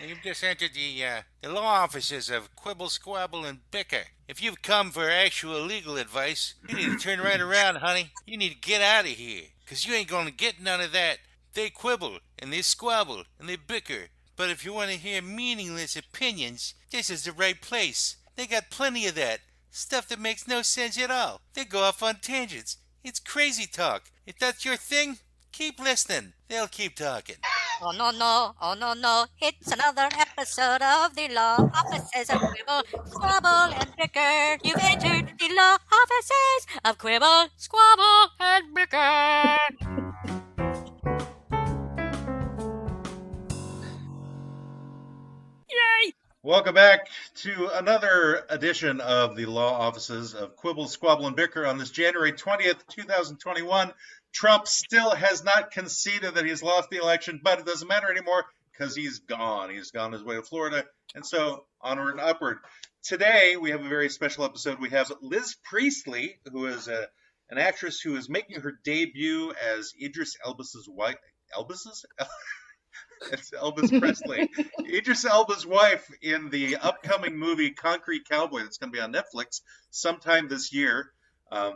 You've just entered the law offices of Quibble, Squabble, and Bicker. If you've come for actual legal advice, you need to turn right around, honey. You need to get out of here, 'cause you ain't gonna get none of that. They quibble, and they squabble, and they bicker. But if you want to hear meaningless opinions, this is the right place. They got plenty of that. Stuff that makes no sense at all. They go off on tangents. It's crazy talk. If that's your thing, keep listening. They'll keep talking. Oh no no, oh no no, it's another episode of the law offices of Quibble, Squabble, and Bicker. You've entered the law offices of Quibble, Squabble, and Bicker. Yay! Welcome back to another edition of the law offices of Quibble, Squabble, and Bicker on this January 20th, 2021. Trump still has not conceded that he's lost the election, but it doesn't matter anymore because he's gone. He's gone his way to Florida, and so onward and upward. Today, we have a very special episode. We have Liz Priestley, who is an actress who is making her debut as Idris Elba's wife. It's Elvis Presley. Idris Elba's wife in the upcoming movie Concrete Cowboy that's going to be on Netflix sometime this year.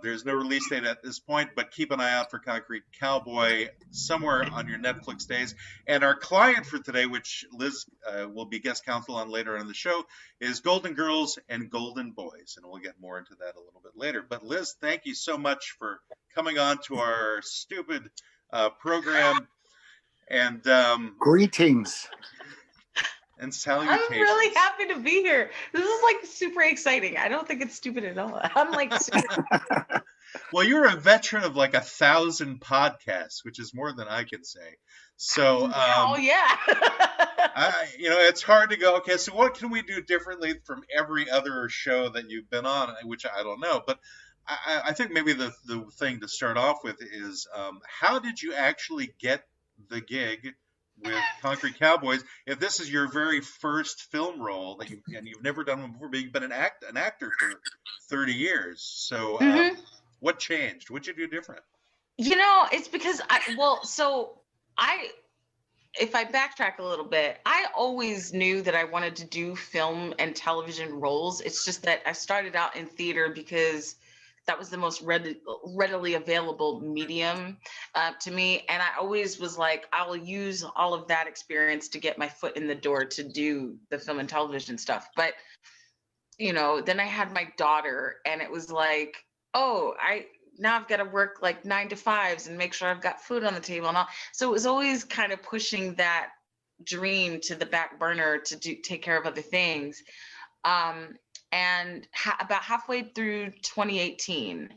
There's no release date at this point, but keep an eye out for Concrete Cowboy somewhere on your Netflix days. And our client for today, which Liz will be guest counsel on later in the show, is Golden Girls and Golden Boys. And we'll get more into that a little bit later. But Liz, thank you so much for coming on to our stupid program. And greetings and salutations. I'm really happy to be here. This is like super exciting. I don't think it's stupid at all. I'm like super... Well, you're a veteran of like 1,000 podcasts, which is more than I can say. So oh yeah. It's hard to go, okay, so what can we do differently from every other show that you've been on, which I don't know. But I think maybe the thing to start off with is how did you actually get the gig with Concrete Cowboys? If this is your very first film role that you've never done one before, but you've been an actor for 30 years, so what changed? What'd you do different? It's because if I backtrack a little bit, I always knew that I wanted to do film and television roles. It's just that I started out in theater because that was the most readily available medium to me. And I always was like, I will use all of that experience to get my foot in the door to do the film and television stuff. But, then I had my daughter and it was like, now I've got to work like 9 to 5s and make sure I've got food on the table and all. So it was always kind of pushing that dream to the back burner to take care of other things. And about halfway through 2018,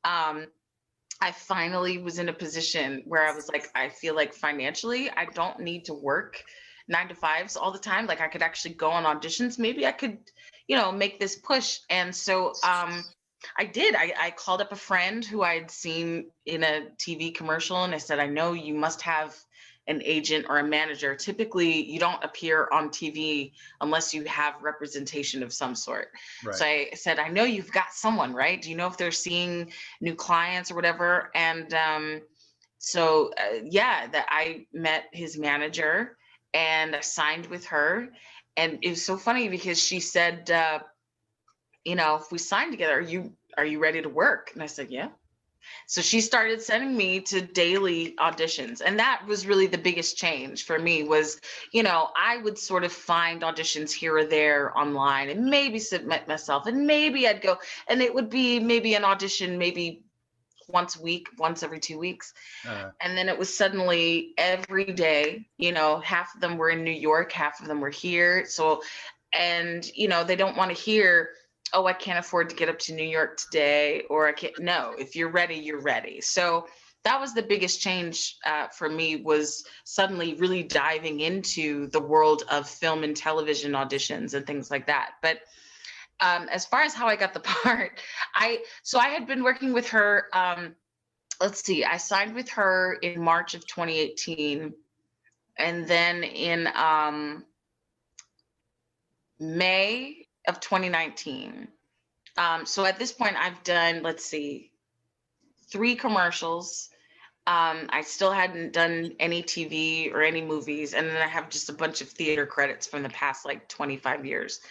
I finally was in a position where I was like, I feel like financially, I don't need to work 9 to 5s all the time. Like I could actually go on auditions. Maybe I could, make this push. And so I did. I called up a friend who I had seen in a TV commercial, and I said, I know you must have an agent or a manager. Typically, you don't appear on TV unless you have representation of some sort. Right. So I said, I know you've got someone, right? Do you know if they're seeing new clients or whatever? And that I met his manager and I signed with her. And it was so funny because she said, if we sign together, are you ready to work? And I said, yeah. So she started sending me to daily auditions. And that was really the biggest change for me was, I would sort of find auditions here or there online and maybe submit myself and maybe I'd go, and it would be maybe an audition, maybe once a week, once every 2 weeks. And then it was suddenly every day, half of them were in New York, half of them were here. So, and, they don't want to hear, oh, I can't afford to get up to New York today, or I can't. No, if you're ready, you're ready. So that was the biggest change for me, was suddenly really diving into the world of film and television auditions and things like that. But as far as how I got the part, I had been working with her. I signed with her in March of 2018. And then in May of 2019. So at this point, I've done, 3 commercials. I still hadn't done any TV or any movies, and then I have just a bunch of theater credits from the past like 25 years.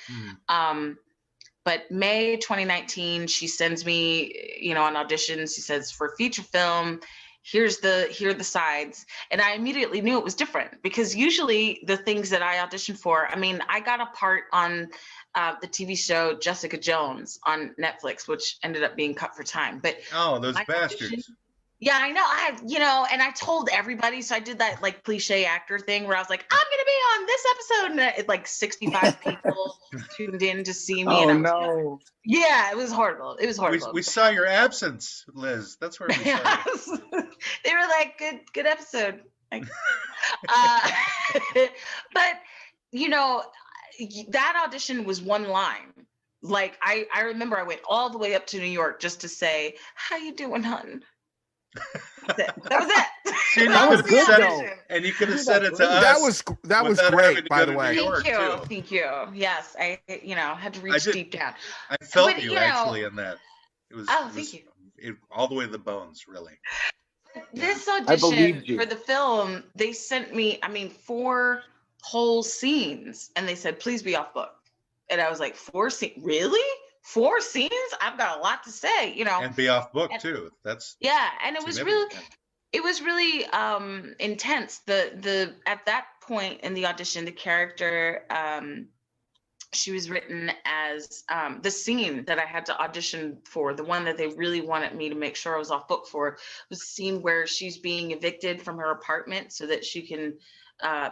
But May 2019, she sends me, an audition. She says, for feature film, here are the sides. And I immediately knew it was different, because usually the things that I auditioned for, I got a part on the TV show Jessica Jones on Netflix, which ended up being cut for time. But those bastards. Yeah, I know. And I told everybody. So I did that like cliche actor thing where I was like, I'm going to be on this episode. And it, like 65 people tuned in to see me. Oh, and no. Yeah, it was horrible. It was horrible. We saw your absence, Liz. That's where we saw you. They were like, good episode. Like, but, that audition was one line. Like, I remember I went all the way up to New York just to say, how you doing, hun? That was it. See, that was good, though. And you could have said it to us. That was great, by the way. Thank you. Yes, I had to reach deep down. I felt you actually in that. It was. Thank you. All the way to the bones, really. This audition for the film, they sent me, 4 whole scenes, and they said, please be off book. And I was like, 4 scenes? Really? 4 scenes? I've got a lot to say, And be off book too. That's and it was really intense. The at that point in the audition, the character she was written as the scene that I had to audition for, the one that they really wanted me to make sure I was off book for, was the scene where she's being evicted from her apartment so that she can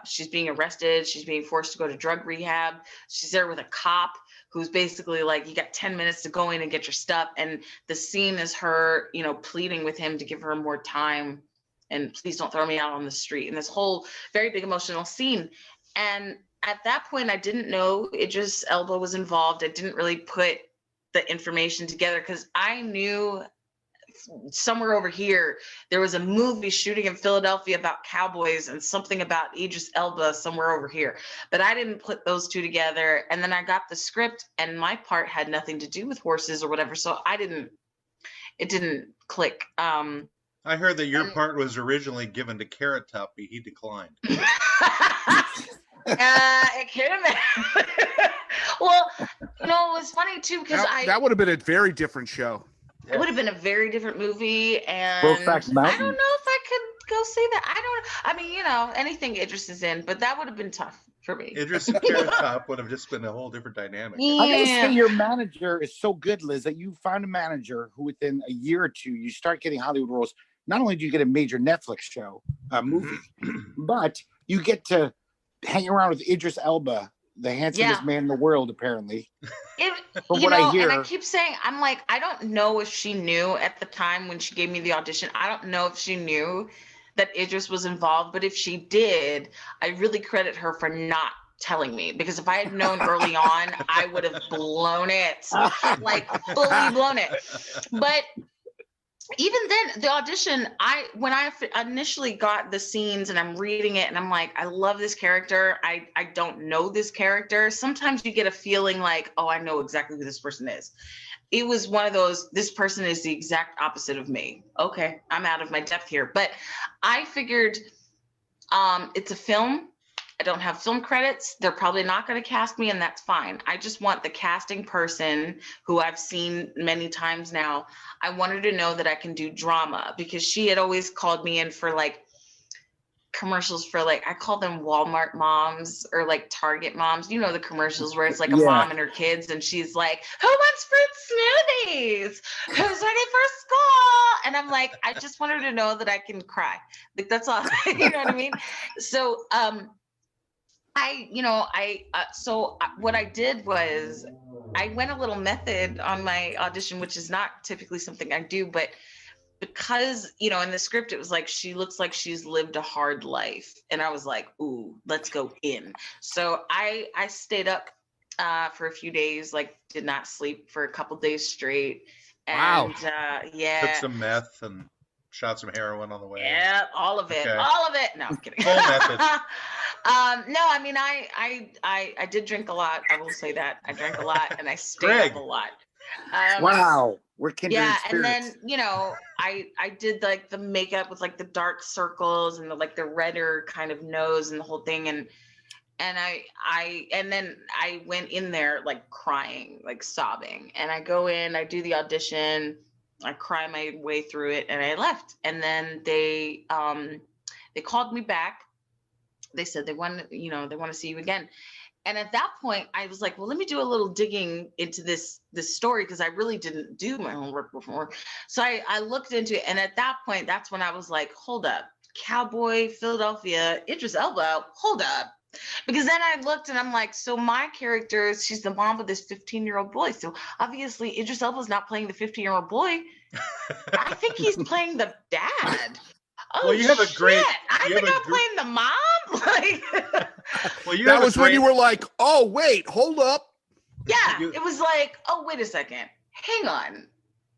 she's being arrested, she's being forced to go to drug rehab. She's there with a cop who's basically like, you got 10 minutes to go in and get your stuff. And the scene is her, pleading with him to give her more time and please don't throw me out on the street. And this whole very big emotional scene. And at that point, I didn't know Idris Elba was involved. I didn't really put the information together because I knew somewhere over here, there was a movie shooting in Philadelphia about cowboys and something about Idris Elba somewhere over here. But I didn't put those two together. And then I got the script and my part had nothing to do with horses or whatever. So it didn't click. I heard that your part was originally given to Carrot Top, but he declined. It could have been. Well, it was funny too, because that would have been a very different show. It would have been a very different movie, and Brokeback Mountain. I don't know if I could go see that. Anything Idris is in, but that would have been tough for me. Idris and Carrot Top would have just been a whole different dynamic. Yeah. I gotta say, your manager is so good, Liz, that you found a manager who within a year or two, you start getting Hollywood roles. Not only do you get a major Netflix show, movie, but you get to hang around with Idris Elba, the handsomest man in the world, apparently. From what I hear, and I keep saying, I'm like, I don't know if she knew at the time when she gave me the audition. I don't know if she knew that Idris was involved, but if she did, I really credit her for not telling me, because if I had known early on, I would have blown it, like fully blown it. But even then, the audition, when I initially got the scenes and I'm reading it and I'm like, I love this character. I don't know this character. Sometimes you get a feeling like, oh, I know exactly who this person is. It was one of those, this person is the exact opposite of me. Okay, I'm out of my depth here. But I figured it's a film. I don't have film credits. They're probably not going to cast me, and that's fine. I just want the casting person, who I've seen many times now, I wanted to know that I can do drama, because she had always called me in for like commercials for like, I call them Walmart moms or like Target moms. The commercials where it's like a mom and her kids, and she's like, who wants fruit smoothies? Who's ready for school? And I'm like, I just want her to know that I can cry. Like, that's all. You know what I mean? So, what I did was I went a little method on my audition, which is not typically something I do, but because, in the script, it was like, she looks like she's lived a hard life. And I was like, ooh, let's go in. So I stayed up for a few days, like did not sleep for a couple days straight. And took some meth and shot some heroin on the way. Yeah, all of it. Okay. All of it. No, I'm kidding. Full method. No, I mean, I did drink a lot. I will say that. I drank a lot and I stayed up a lot. Wow, we're kindred Yeah, spirits. and then I did like the makeup with like the dark circles and the redder kind of nose and the whole thing, and then I went in there like crying, like sobbing, and I go in, I do the audition, I cry my way through it, and I left, and then they called me back. They said they want to see you again. And at that point, I was like, well, let me do a little digging into this story, because I really didn't do my homework before. So I looked into it. And at that point, that's when I was like, hold up, Cowboy, Philadelphia, Idris Elba, hold up. Because then I looked and I'm like, so my character, she's the mom of this 15-year-old boy. So obviously Idris Elba's not playing the 15-year-old boy. I think he's playing the dad. Oh, well, you have a great. I think I'm playing the mom. Like, well, that was when you were like, "Oh, wait, hold up." Yeah, it was like, "Oh, wait a second, hang on."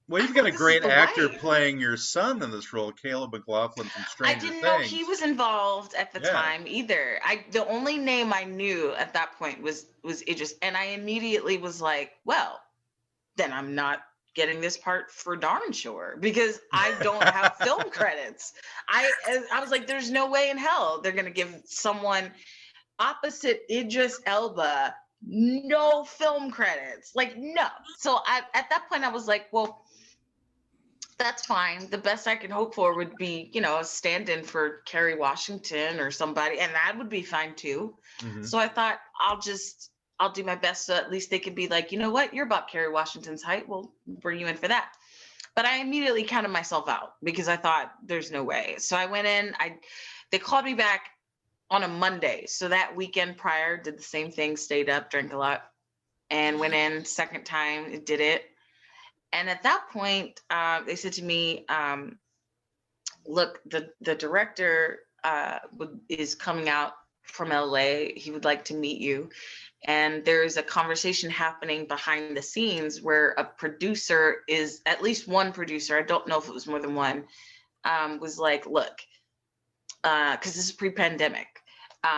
Well, you've got a great actor playing your son in this role, Caleb McLaughlin from Stranger Things. I didn't know he was involved at the time either. The only name I knew at that point was Idris, and I immediately was like, "Well, then I'm not getting this part for darn sure, because I don't have film credits." I was like, there's no way in hell they're going to give someone opposite Idris Elba no film credits. Like, no. So at that point I was like, well, that's fine. The best I could hope for would be, a stand-in for Kerry Washington or somebody, and that would be fine too. Mm-hmm. So I thought I'll do my best, so at least they could be like, you know what, you're about Kerry Washington's height, we'll bring you in for that. But I immediately counted myself out, because I thought there's no way. So I went in, they called me back on a Monday. So that weekend prior, did the same thing, stayed up, drank a lot, and went in second time, did it. And at that point, they said to me, look, the director is coming out from LA. He would like to meet you. And there's a conversation happening behind the scenes where a producer at least one producer, I don't know if it was more than one, was like, look, because this is pre-pandemic.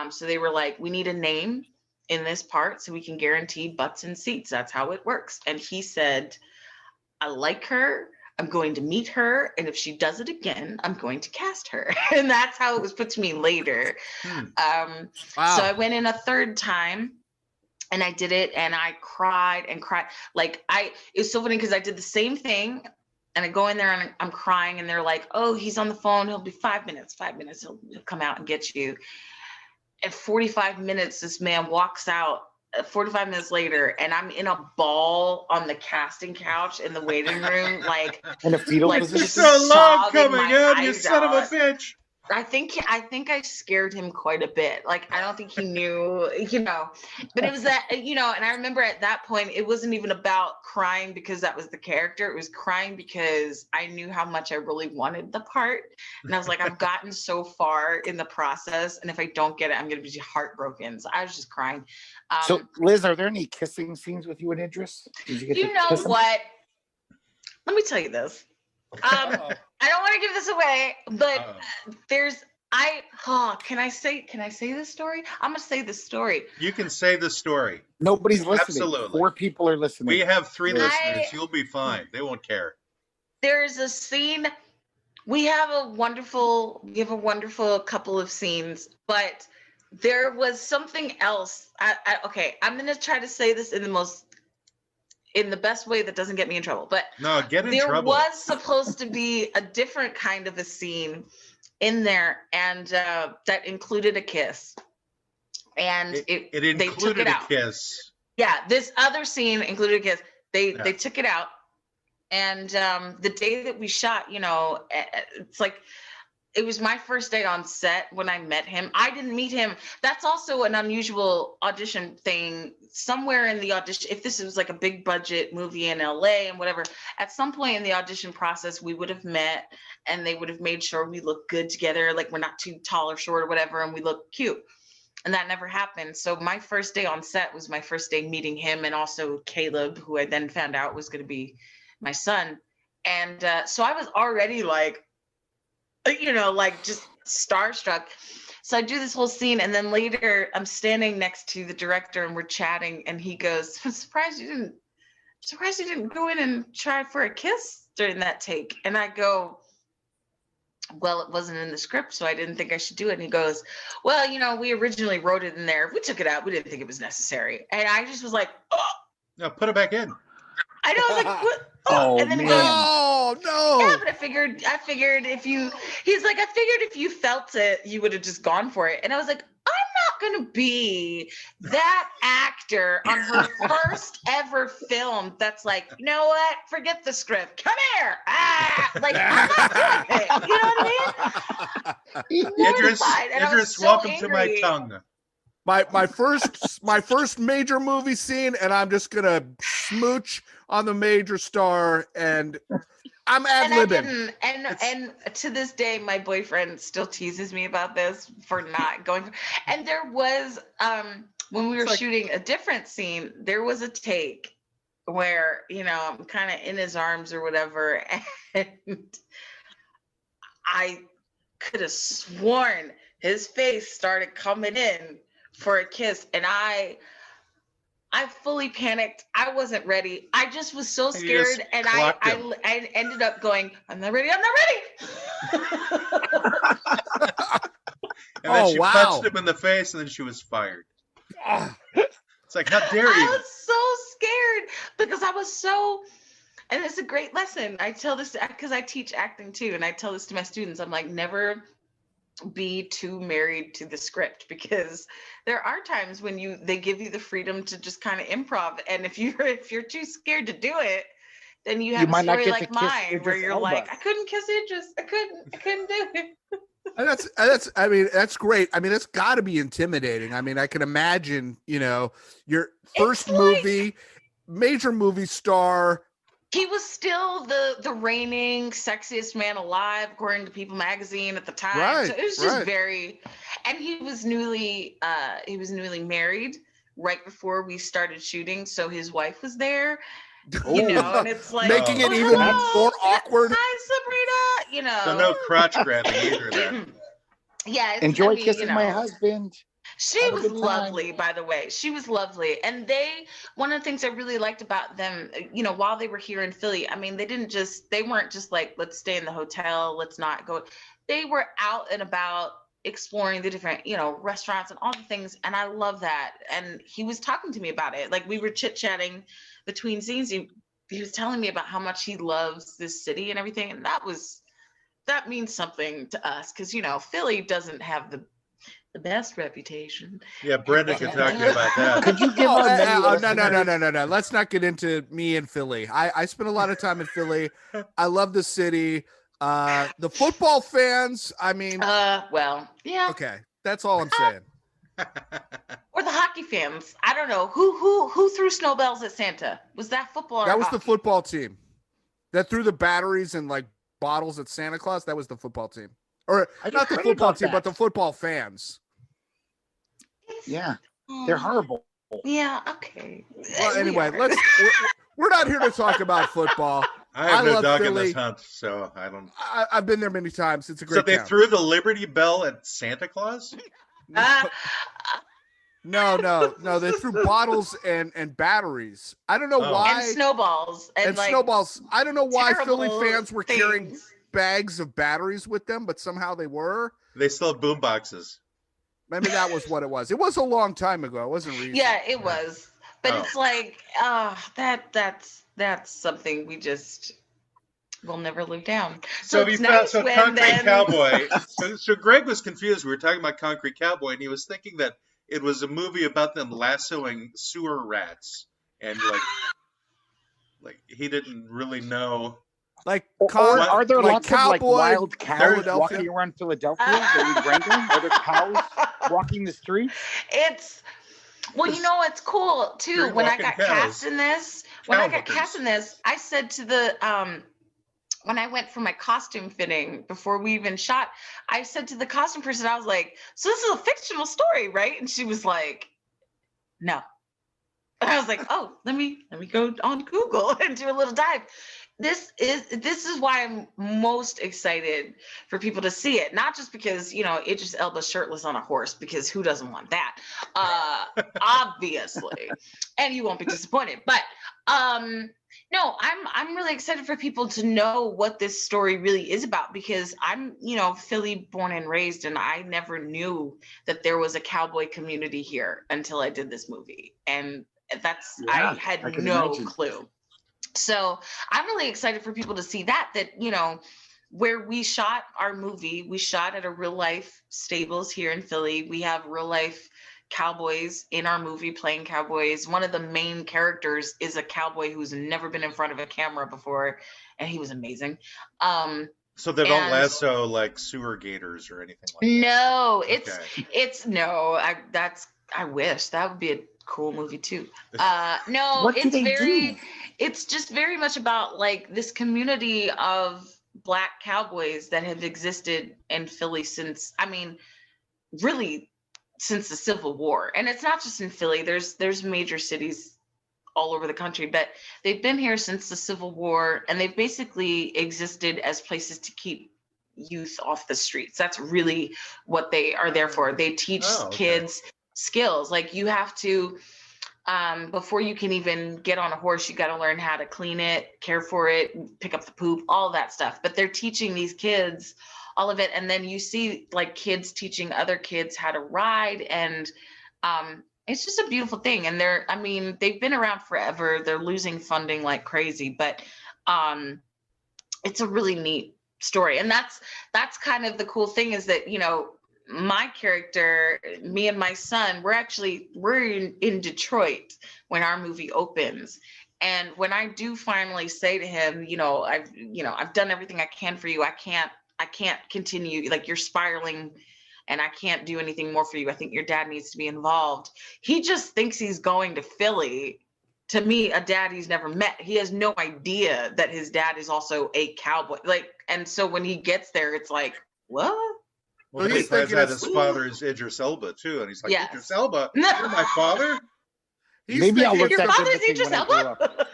So they were like, we need a name in this part so we can guarantee butts and seats. That's how it works. And he said, I like her. I'm going to meet her. And if she does it again, I'm going to cast her. And that's how it was put to me later. Wow. So I went in a third time. And I did it, and I cried and cried. Like, it was so funny because I did the same thing, and I go in there and I'm crying, and they're like, oh, he's on the phone. He'll be 5 minutes, he'll come out and get you. At 45 minutes, this man walks out. 45 minutes later, and I'm in a ball on the casting couch in the waiting room, like, in a fetal position. Just a love coming in, you son of a bitch. I think I scared him quite a bit. Like, I don't think he knew, but it was that, and I remember at that point, it wasn't even about crying because that was the character. It was crying because I knew how much I really wanted the part. And I was like, I've gotten so far in the process, and if I don't get it, I'm going to be heartbroken. So I was just crying. So Liz, are there any kissing scenes with you and Idris? Did you get you know what? Let me tell you this. I don't want to give this away, but can I say this story? I'm gonna say this story. You can say the story. Nobody's listening. Absolutely. 4 people are listening. We have 3 listeners. You'll be fine. They won't care. There's a scene. We have a wonderful couple of scenes, but there was something else. Okay, I'm gonna try to say this in the best way that doesn't get me in trouble. But no, get in there trouble. was supposed to be a different kind of a scene in there, and that included a kiss. And it they took it out. A kiss. Yeah, this other scene included a kiss. They took it out. And the day that we shot, it's like, it was my first day on set when I met him. I didn't meet him. That's also an unusual audition thing. Somewhere in the audition, if this was like a big budget movie in LA and whatever, at some point in the audition process, we would have met and they would have made sure we look good together. Like, we're not too tall or short or whatever, and we look cute. And that never happened. So my first day on set was my first day meeting him, and also Caleb, who I then found out was going to be my son. And so I was already like, just starstruck. So I do this whole scene, and then later I'm standing next to the director and we're chatting, and he goes, I'm surprised you didn't surprised you didn't go in and try for a kiss during that take. And I go, well, it wasn't in the script, so I didn't think I should do it. And he goes, well, we originally wrote it in there. We took it out. We didn't think it was necessary. And I just was like, oh. No, put it back in. I know, I was like, what? Oh, and then he man. goes, Oh no! yeah, but I figured if you felt it, you would have just gone for it. And I was like, I'm not gonna be that actor on her first ever film that's like, you know what? Forget the script. Come here. Like, I'm not doing it. You know what I mean? Idris, welcome to my tongue. My first major movie scene, and I'm just gonna smooch on the major star, and I'm ad-libbing. And to this day, my boyfriend still teases me about this for not going. And there was when we were shooting a different scene, there was a take where I'm kind of in his arms or whatever, and I could have sworn his face started coming in for a kiss, and I fully panicked. I wasn't ready. I just was so scared, and I ended up going, I'm not ready. And then she punched him in the face, and then she was fired. It's like, how dare you? I was so scared because I was so, and it's a great lesson. I tell this because I teach acting too, and I tell this to my students. I'm like, never be too married to the script, because there are times when they give you the freedom to just kind of improv, and if you're too scared to do it, then you have a story like mine where you're like, I couldn't kiss Idris. I couldn't do it. And that's great. I mean, that's got to be intimidating. I mean, I can imagine, your first movie, major movie star. He was still the reigning sexiest man alive, according to People magazine at the time. Right, so it was just very, and he was newly married right before we started shooting. So his wife was there, and it's like making it even more awkward. Hi, Sabrina, So no crotch grabbing either then. Yeah. Enjoy kissing my husband. She was lovely, by the way. She was lovely. And one of the things I really liked about them, while they were here in Philly, I mean, they weren't just like, let's stay in the hotel, let's not go. They were out and about exploring the different, restaurants and all the things. And I love that. And he was talking to me about it. Like, we were chit-chatting between scenes. He was telling me about how much he loves this city and everything. And that means something to us, because, Philly doesn't have the best reputation. Yeah, Brenda can talk to you about that. Could you give No. Let's not get into me and Philly. I spent a lot of time in Philly. I love the city. The football fans, I mean. Well, yeah. Okay, that's all I'm saying. Or the hockey fans. I don't know. Who threw snowballs at Santa? Was that football or That was hockey? the football team. That threw the batteries and like bottles at Santa Claus. That was the football team. Or not the football team, but the football fans. Yeah, they're horrible. Yeah, okay. Well, anyway, we're not here to talk about football. I have no love dog Philly. in this hunt, so I don't. I've been there many times. It's a great So they town. threw the Liberty Bell at Santa Claus? No. They threw bottles and batteries. I don't know why. And snowballs. And like, snowballs. I don't know why Philly terrible fans were carrying things. bags of batteries with them, but somehow they were. They still have boom boxes. Maybe that was what it was. It was a long time ago. It wasn't recent. Yeah, it was. But it's like, that's something we'll never live down. So it's Concrete Cowboy. So Greg was confused. We were talking about Concrete Cowboy, and he was thinking that it was a movie about them lassoing sewer rats, and like he didn't really know. Like, are there like lots cowboy, of wild cows Philadelphia? walking around Philadelphia that we wrangling? Are there cows walking the streets? It's cool too. When I got cast in this, I said to the when I went for my costume fitting before we even shot, I said to the costume person, I was like, so this is a fictional story, right? And she was like, no. I was like, oh, let me go on Google and do a little dive. This is why I'm most excited for people to see it. Not just because, Idris Elba shirtless on a horse, because who doesn't want that? Obviously. And you won't be disappointed. But no, I'm really excited for people to know what this story really is about, because I'm, Philly born and raised, and I never knew that there was a cowboy community here until I did this movie. And I had no clue. So I'm really excited for people to see that, where we shot our movie, we shot at a real life stables here in Philly. We have real life cowboys in our movie playing cowboys. One of the main characters is a cowboy who's never been in front of a camera before, and he was amazing. So they don't lasso like sewer gators or anything like that? No, I wish that would be a cool movie too. No, it's just very much about like this community of Black cowboys that have existed in Philly since the Civil War. And it's not just in Philly, there's major cities all over the country, but they've been here since the Civil War, and they've basically existed as places to keep youth off the streets. That's really what they are there for. They teach kids skills. Like, you have to, before you can even get on a horse, you got to learn how to clean it, care for it, pick up the poop, all that stuff. But they're teaching these kids all of it. And then you see like kids teaching other kids how to ride. And it's just a beautiful thing. And they've been around forever. They're losing funding like crazy, but it's a really neat story. And that's kind of the cool thing, is that, my character, me and my son, we're in Detroit when our movie opens. And when I do finally say to him, I've done everything I can for you. I can't continue, like, you're spiraling and I can't do anything more for you. I think your dad needs to be involved. He just thinks he's going to Philly to meet a dad he's never met. He has no idea that his dad is also a cowboy. Like, and so when he gets there, it's like, what? Well, he's thinking that his father is Idris Elba too, and he's like, yes. Idris Elba, you're my father? Maybe I'll look your at father's Idris Elba?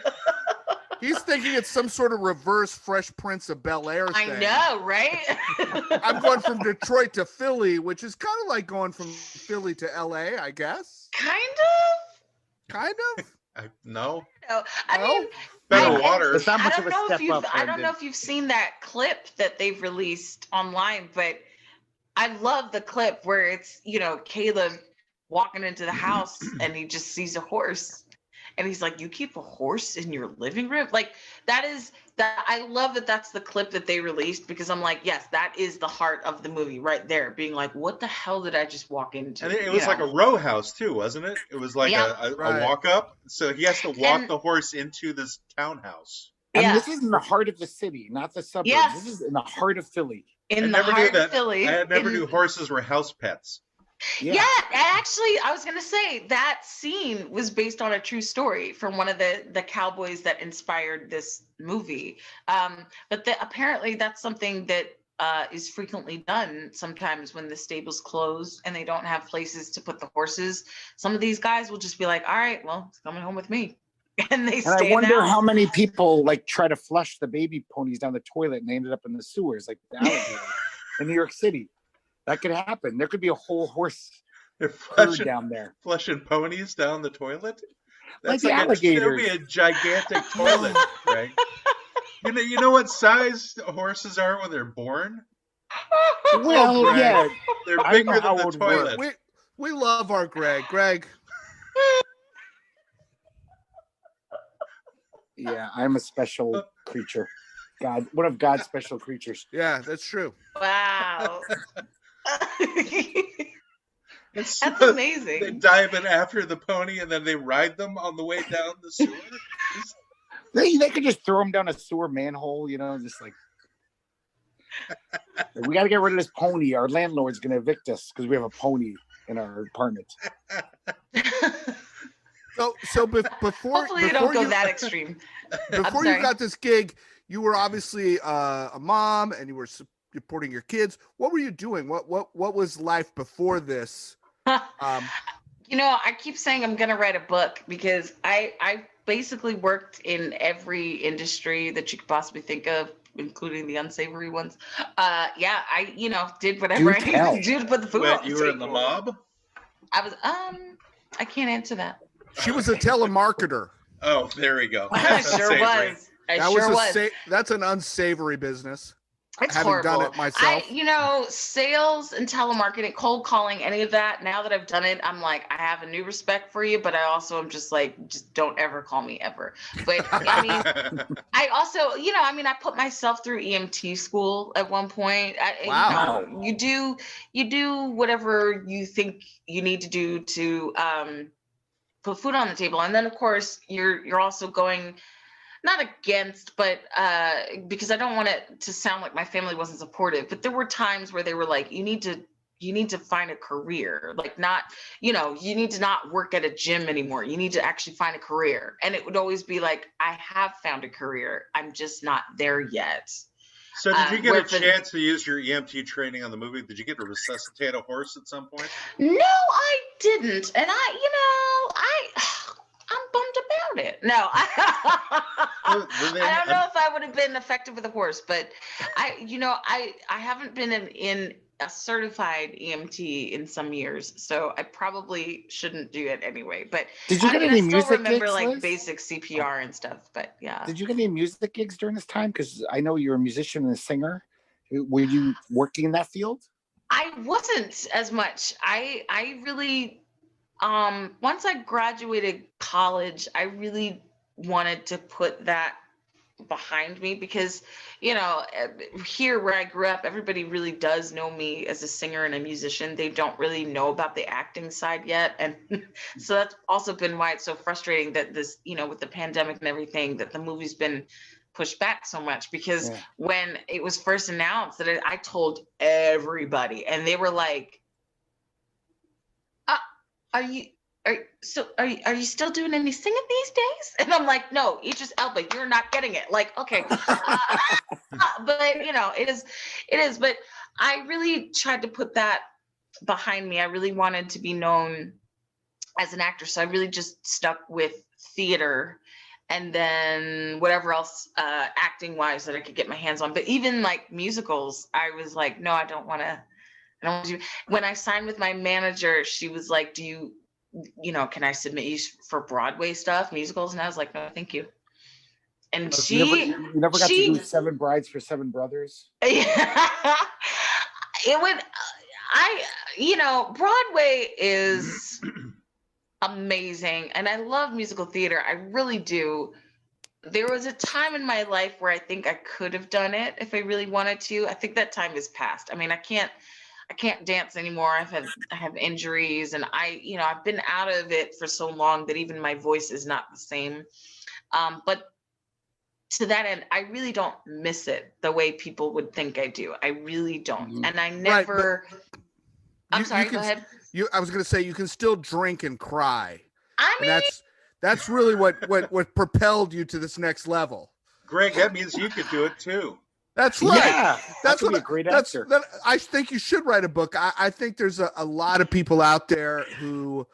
He's thinking it's some sort of reverse Fresh Prince of Bel-Air thing. I know, right? I'm going from Detroit to Philly, which is kind of like going from Philly to LA, I guess. Kind of? No. No. I mean, better water. It's not much of a step up. I don't know if you've seen that clip that they've released online, but I love the clip where it's, Caleb walking into the house and he just sees a horse. And he's like, you keep a horse in your living room? Like, I love that that's the clip that they released, because I'm like, yes, that is the heart of the movie right there, being like, what the hell did I just walk into? And it was like a row house too, wasn't it? It was like a walk up. So he has to walk the horse into this townhouse. And this is in the heart of the city, not the suburbs. Yes. This is in the heart of Philly. I never knew horses were house pets. Yeah, actually, I was going to say that scene was based on a true story from one of the cowboys that inspired this movie. But apparently that's something that is frequently done sometimes when the stables close and they don't have places to put the horses. Some of these guys will just be like, all right, well, it's coming home with me. And they stay. And I wonder how many people like try to flush the baby ponies down the toilet and they ended up in the sewers, like the alligator in New York City. That could happen. There could be a whole horse herd down there. Flushing ponies down the toilet? That's like alligators. It would be a gigantic toilet, right? You know what size horses are when they're born? Well, yeah. They're bigger than the toilet. We love our Greg. Greg. Yeah, I'm a special creature. God, one of God's special creatures. Yeah, that's true. Wow. That's amazing. They dive in after the pony and then they ride them on the way down the sewer. They could just throw them down a sewer manhole, just like. We got to get rid of this pony. Our landlord's going to evict us because we have a pony in our apartment. So before hopefully you don't go that extreme. Before you got this gig, you were obviously a mom and you were supporting your kids. What were you doing? What was life before this? I keep saying I'm gonna write a book because I basically worked in every industry that you could possibly think of, including the unsavory ones. Yeah, I did whatever Do I needed tell. to do to put the food What, on the you were in the table. mob? I was I can't answer that. She was a telemarketer. Oh, there we go. I That's sure unsavory. was. I sure was. That's an unsavory business. It's having horrible. done it myself. Sales and telemarketing, cold calling, any of that. Now that I've done it, I'm like, I have a new respect for you, but I also am just like, just don't ever call me ever. But I mean, I also, I put myself through EMT school at one point. Wow. You do whatever you think you need to do to put food on the table, and then of course you're also going. Not against, but because I don't want it to sound like my family wasn't supportive, but there were times where they were like, you need to find a career, like not, you need to not work at a gym anymore. You need to actually find a career. And it would always be like, I have found a career. I'm just not there yet. So did you get a chance to use your EMT training on the movie? Did you get to resuscitate a horse at some point? No, I didn't. And I'm bummed about it. No, I don't know if I would have been effective with a horse, but I haven't been in a certified EMT in some years, so I probably shouldn't do it anyway. But did you get any music still remember gigs, like Liz? basic CPR and stuff. But yeah. Did you get any music gigs during this time? Because I know you're a musician and a singer. Were you working in that field? I wasn't as much. I really. Once I graduated college, I really wanted to put that behind me because, here where I grew up, everybody really does know me as a singer and a musician. They don't really know about the acting side yet. And so that's also been why it's so frustrating that this, with the pandemic and everything, that the movie's been pushed back so much because when it was first announced that I told everybody and they were like, Are you still doing any singing these days? And I'm like, no, Idris Elba, you're not getting it. Like, okay. But it is. But I really tried to put that behind me. I really wanted to be known as an actor. So I really just stuck with theater and then whatever else acting wise that I could get my hands on. But even like musicals, I was like, no, I don't want to. When I signed with my manager, she was like, do you, can I submit you for Broadway stuff, musicals? And I was like, no, thank you. And you never got to do Seven Brides for Seven Brothers? It would, Broadway is amazing. And I love musical theater. I really do. There was a time in my life where I think I could have done it if I really wanted to. I think that time is past. I mean, I can't dance anymore. I have injuries and I've been out of it for so long that even my voice is not the same. But to that end, I really don't miss it the way people would think I do. I really don't. And I never, I'm sorry, go ahead. I was going to say, you can still drink and cry. I mean, and that's really what propelled you to this next level. Greg, that means you could do it too. That's right. Yeah, that's what a great actor. I think you should write a book. I think there's a lot of people out there who,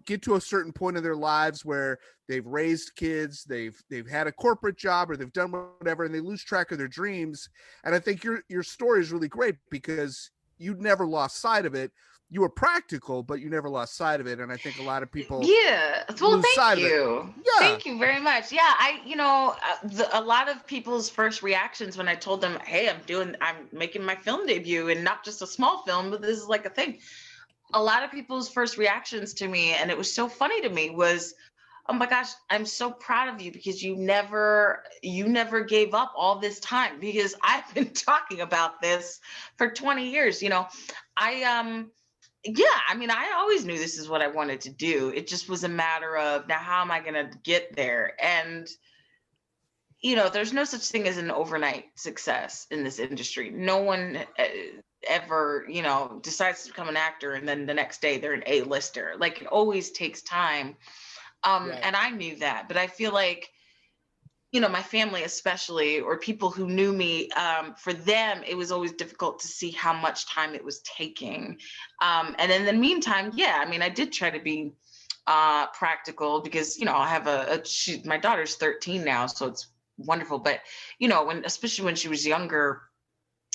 get to a certain point in their lives where they've raised kids, they've had a corporate job, or they've done whatever, and they lose track of their dreams. And I think your story is really great because you never lost sight of it. You were practical, but you never lost sight of it. And I think a lot of people, well, thank you. Yeah. Thank you very much. Yeah, a lot of people's first reactions when I told them, hey, I'm making my film debut, and not just a small film, but this is like a thing. A lot of people's first reactions to me, and it was so funny to me, was, oh my gosh, I'm so proud of you because you never gave up all this time, because I've been talking about this for 20 years. I always knew this is what I wanted to do. It just was a matter of, now how am I going to get there? And, there's no such thing as an overnight success in this industry. No one ever, decides to become an actor and then the next day they're an A-lister. Like, it always takes time. And I knew that, but I feel like, my family especially, or people who knew me, for them, it was always difficult to see how much time it was taking. And in the meantime, yeah, I mean, I did try to be practical because, I have my daughter's 13 now, so it's wonderful. But, especially when she was younger,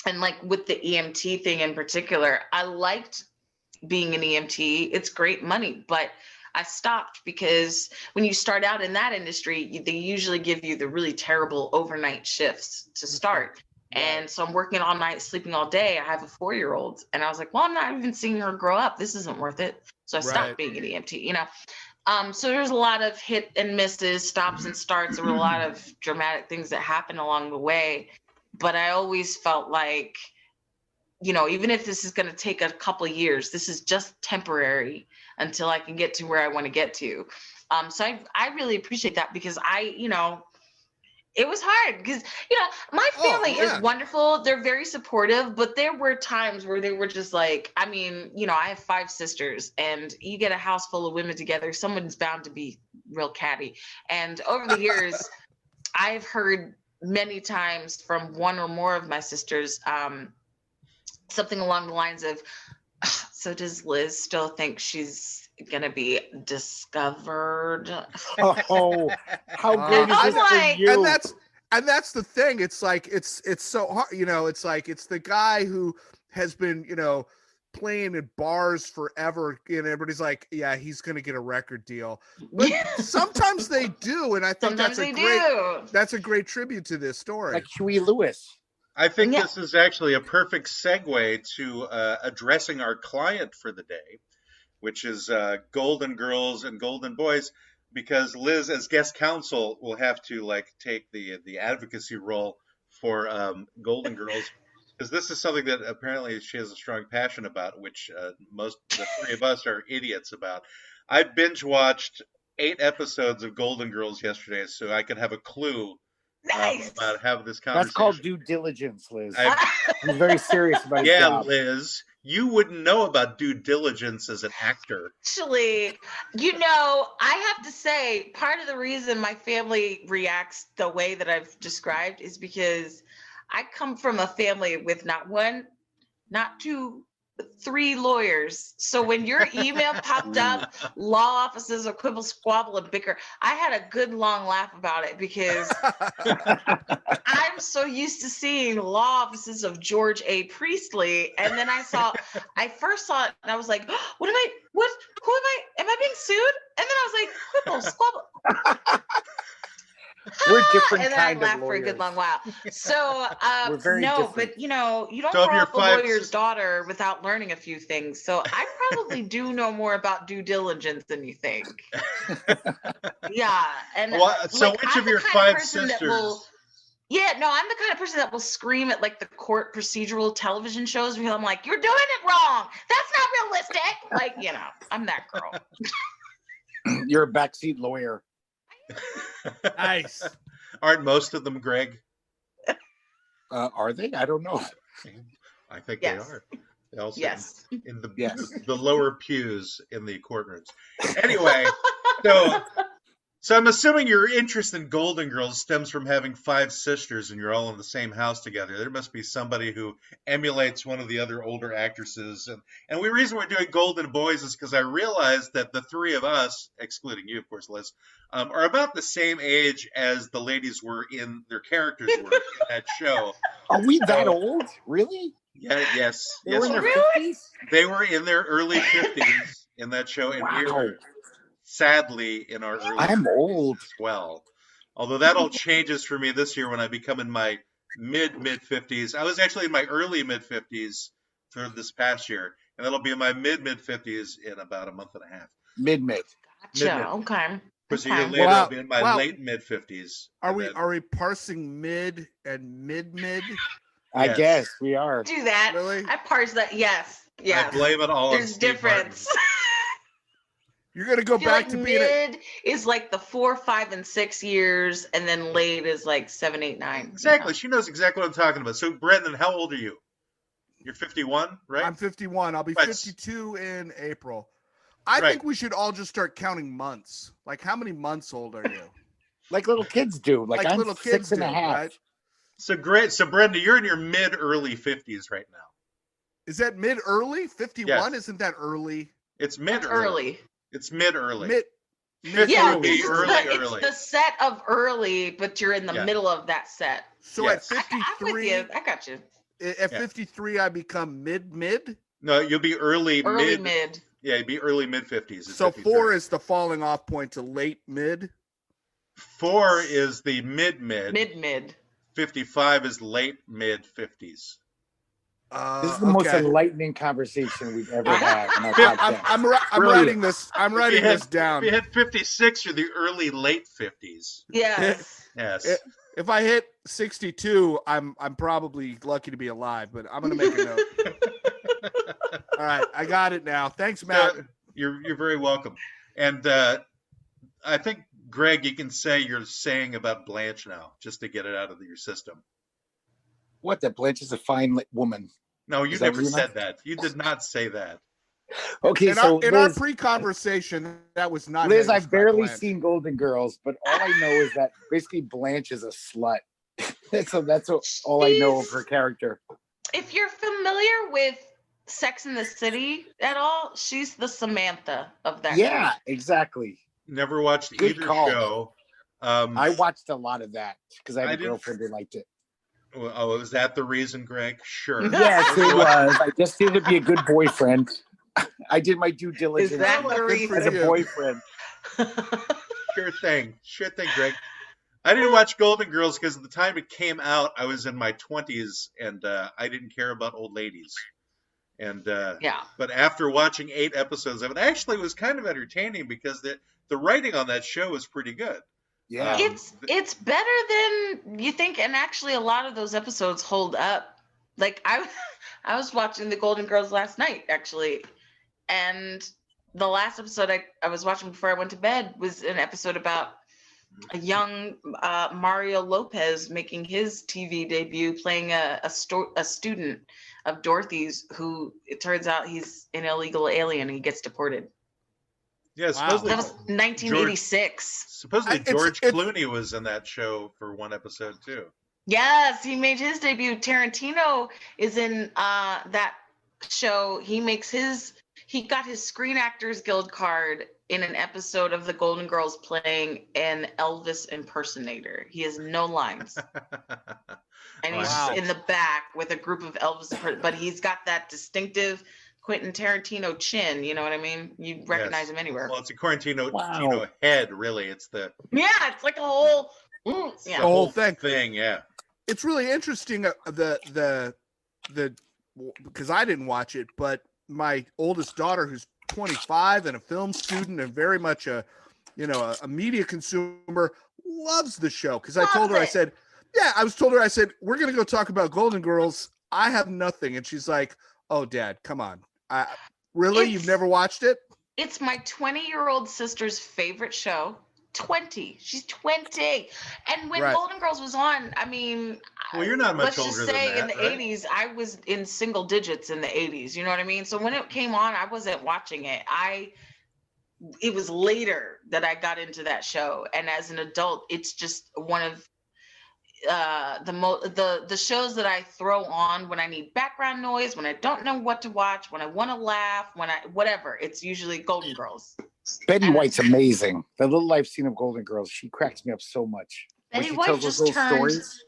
and like with the EMT thing in particular, I liked being an EMT. It's great money, but I stopped because when you start out in that industry, they usually give you the really terrible overnight shifts to start. Right. And so I'm working all night, sleeping all day. I have a 4-year-old, and I was like, well, I'm not even seeing her grow up. This isn't worth it. So I stopped being an EMT, So there's a lot of hit and misses, stops and starts. There were a lot of dramatic things that happened along the way. But I always felt like, even if this is going to take a couple of years, this is just temporary until I can get to where I want to get to. So I really appreciate that, because it was hard because, my family is wonderful. They're very supportive, but there were times where they were just like, I have 5 sisters, and you get a house full of women together, someone's bound to be real catty. And over the years, I've heard many times from one or more of my sisters, something along the lines of, so does Liz still think she's going to be discovered? Oh, how great is this for you? And that's the thing. It's like, it's so hard, it's like, it's the guy who has been, playing in bars forever, and everybody's like, yeah, he's going to get a record deal. But sometimes they do. And I think that's a great tribute to this story. Like Huey Lewis. I think this is actually a perfect segue to addressing our client for the day, which is Golden Girls and Golden Boys, because Liz, as guest counsel, will have to take the advocacy role for Golden Girls, because this is something that apparently she has a strong passion about, which the 3 of us are idiots about. I binge watched 8 episodes of Golden Girls yesterday, so I could have a clue. Nice. About having this conversation. That's called due diligence, Liz. He's very serious about his job. Liz, you wouldn't know about due diligence as an actor. Actually, I have to say, part of the reason my family reacts the way that I've described is because I come from a family with not 1, not 2, 3 lawyers. So when your email popped up, law offices of Quibble, Squabble, and Bicker, I had a good long laugh about it, because I'm so used to seeing law offices of George A. Priestley. And then I first saw it and I was like, who am I being sued? And then I was like, Quibble, Squabble. We're different and then kind I laughed of for a lawyers. good long while. So We're very different. But you don't So grow up a lawyer's daughter without learning a few things. So I probably do know more about due diligence than you think. Yeah. And so which of your 5 sisters? I'm the kind of person that will scream at the court procedural television shows because I'm like, you're doing it wrong. That's not realistic. I'm that girl. You're a backseat lawyer. Nice. Aren't most of them, Greg? Are they? I don't know. I think they are. They all sit in the lower pews in the courtrooms. Anyway, so I'm assuming your interest in Golden Girls stems from having 5 sisters and you're all in the same house together. There must be somebody who emulates one of the other older actresses. And the reason we're doing Golden Boys is because I realized that the 3 of us, excluding you, of course, Liz, are about the same age as the ladies were in their characters were in that show. Are we that old? Really? Yeah, yes. They were in their 50s? They were in their early 50s in that show. And we were sadly in our early I'm old as well. Although that all changes for me this year when I become in my mid 50s. I was actually in my early mid 50s for this past year, and that'll be in my mid 50s in about a month and a half. Mid. Gotcha. Okay. Because a year later, I'll be in my late mid 50s. Are we parsing mid and mid? I guess we are. Do that. Really? I parse that. Yes. Yeah. I blame it all. There's difference. You're gonna go back to being mid is the 4, 5, and 6 years, and then late is 7, 8, 9. Exactly. She knows exactly what I'm talking about. So, Brendan, how old are you? You're 51, right? I'm 51. I'll be 52 in April. I think we should all just start counting months. How many months old are you? like little kids do. Like I'm little 6 kids and do, a half. right? So great. So Brenda, you're in your mid-early 50s right now. Is that mid-early? 51? Yes. Isn't that early? It's That's mid-early. early. It's mid-early. Mid. 50 Yeah, would be it's early. the set of early, but you're in the Yeah. middle of that set. So Yes. at I'm with 53, you. I got you. at Yeah. 53, I become mid. No, you'll be early Mid. Yeah, you'd be early mid-50s. So 4 is the falling off point to late mid. 4 is the mid. Mid. 55 is late mid-50s. This is the most Okay. enlightening conversation we've ever had in our podcast. I'm Brilliant. writing this. I'm writing this down. If you hit 56, you're the early late 50s. Yes. Yes. If I hit 62, I'm probably lucky to be alive, but I'm gonna make a note. All right, I got it now. Thanks, Matt. You're very welcome. And I think, Greg, you can say you're saying about Blanche now, just to get it out of your system. What? That Blanche is a fine woman. No, you Is that never what you said that. You did not say that. Okay, In so our Liz, pre-conversation, that was not. Liz, how you I've described barely Blanche. seen Golden Girls, but all I know is that basically Blanche is a slut. that's all I know of her character. If you're familiar with Sex in the City at all, she's the Samantha of that. Yeah, group. exactly. Never watched Good either call. show. I watched a lot of that because I had I a didn't- girlfriend who liked it. Oh, is that the reason, Greg? Sure. Yes, it was. I just needed to be a good boyfriend. I did my due diligence Is that the Good reason? for as a you. boyfriend. Sure thing, Greg. I didn't watch Golden Girls because at the time it came out, I was in my 20s and I didn't care about old ladies. And Yeah. but after watching 8 episodes of it, actually it was kind of entertaining because the writing on that show was pretty good. Yeah. It's better than you think, and actually a lot of those episodes hold up. Like I was watching the Golden Girls last night, actually, and the last episode I was watching before I went to bed was an episode about a young Mario Lopez making his TV debut, playing a student of Dorothy's, who it turns out he's an illegal alien and he gets deported. Yeah, Wow. supposedly That was 1986. supposedly It's- George it's- Clooney was in that show for one episode too. Yes, he made his debut. Tarantino is in that show. He got his Screen Actors Guild card in an episode of The Golden Girls playing an Elvis impersonator. He has no lines. And he's Wow. just in the back with a group of Elvis, but he's got that distinctive Quentin Tarantino chin. You know what I mean? You recognize him anywhere. Well, it's a Quarantino Wow. head, really. It's the Yeah, it's like a whole. the Yeah. whole thing. Yeah. It's really interesting. The because I didn't watch it, but my oldest daughter, who's 25 and a film student and very much a media consumer, loves the show. Because I told her, I said, we're gonna go talk about Golden Girls. I have nothing, and she's like, "Oh, Dad, come on, really? You've never watched it?" It's my 20-year-old sister's favorite show. 20. She's 20. And when Right. Golden Girls was on, I mean, Well, you're not much let's just older say than in the that, right? 80s, I was in single digits in the 80s. You know what I mean? So when it came on, I wasn't watching it. It was later that I got into that show. And as an adult, it's just one of the shows that I throw on when I need background noise, when I don't know what to watch, when I want to laugh, whatever. It's usually Golden Girls. Betty White's amazing. The little I've seen of Golden Girls, she cracks me up so much. When Betty she White tells those little stories.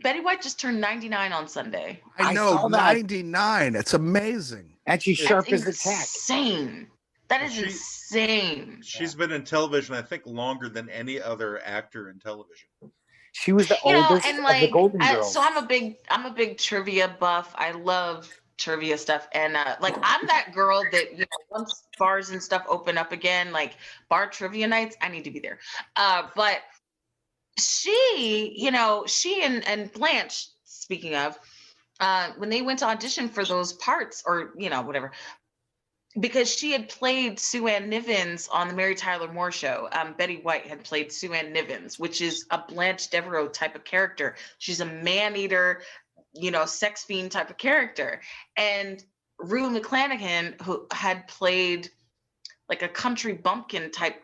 Betty White just turned 99 on Sunday. I I know, saw that. 99. It's amazing. And she's sharp as a tack. Insane. That is She- insane. She's been in television, I think, longer than any other actor in television. She was the You know, oldest and of the Golden Girls. so I'm a big trivia buff. I love trivia stuff, and I'm that girl that once bars and stuff open up again, like bar trivia nights, I need to be there. But she and Blanche, speaking of, when they went to audition for those parts, or whatever, because she had played Sue Ann Nivens on the Mary Tyler Moore Show. Betty White had played Sue Ann Nivens, which is a Blanche Devereaux type of character. She's a man-eater, sex fiend type of character. And Rue McClanahan, who had played like a country bumpkin type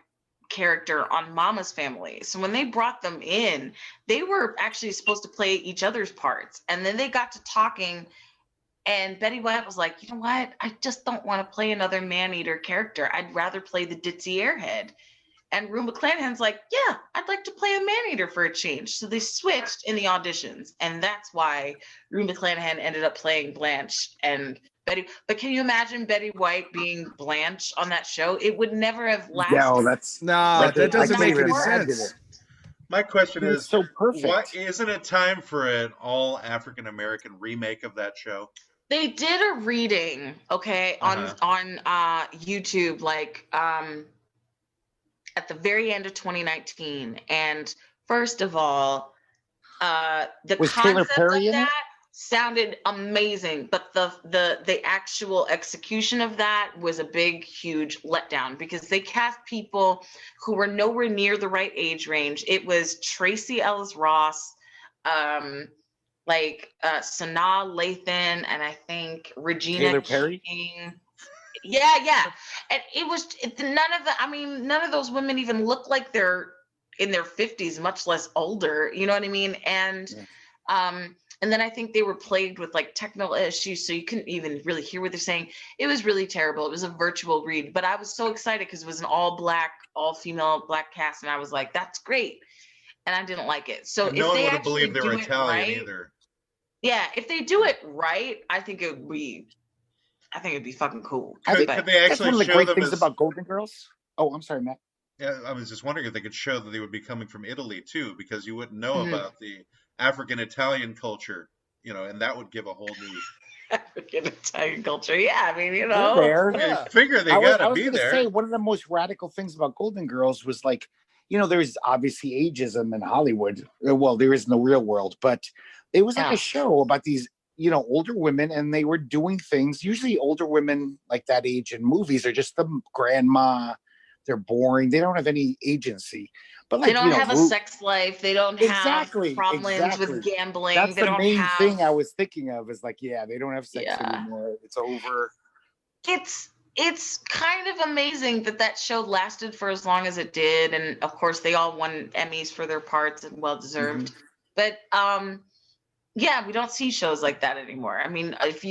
character on Mama's Family. So when they brought them in, they were actually supposed to play each other's parts. And then they got to talking, and Betty White was like, you know what? I just don't want to play another man-eater character. I'd rather play the ditzy airhead. And Rue McClanahan's like, yeah, I'd like to play a man-eater for a change. So they switched in the auditions. And that's why Rue McClanahan ended up playing Blanche and Betty. But can you imagine Betty White being Blanche on that show? It would never have lasted. No, that's No, that doesn't make any imagine sense. My question It's is, so perfect. why isn't it time for an all African American remake of that show? They did a reading, okay, on YouTube, like at the very end of 2019. And first of all, the Was Taylor concept Perry of in it? that sounded amazing, but the actual execution of that was a big, huge letdown because they cast people who were nowhere near the right age range. It was Tracy Ellis Ross, Sanaa Lathan, and I think Regina Taylor Perry? King. Yeah. And none of those women even look like they're in their 50s, much less older. You know what I mean? And and then I think they were plagued with like technical issues, so you couldn't even really hear what they're saying. It was really terrible. It was a virtual read, but I was so excited because it was an all black, all female black cast, and I was like, that's great. And I didn't like it. So And if no one they would have actually believed they were do it Italian right, either. yeah, if they do it right, I think it'd be fucking cool. Could But they That's one actually of the show great them things as? about Golden Girls. Oh, I'm sorry, Matt. Yeah, I was just wondering if they could show that they would be coming from Italy too, because you wouldn't know Mhm. about the African Italian culture, and that would give a whole new. African Italian culture, yeah, I mean, They're there. Yeah. I figure they I gotta was be going to there. say one of the most radical things about Golden Girls was like, there's obviously ageism in Hollywood. Well, there is in the real world, but it was like Yeah. a show about these, older women, and they were doing things. Usually, older women like that age in movies are just the grandma. They're boring. They don't have any agency. But like, they don't have a sex life. They don't have Exactly, problems with exactly. gambling. That's they the don't main have thing I was thinking of is like, yeah, they don't have sex Yeah. anymore. It's over. It's kind of amazing that show lasted for as long as it did, and of course they all won Emmys for their parts and well deserved. But yeah, we don't see shows like that anymore. I mean, if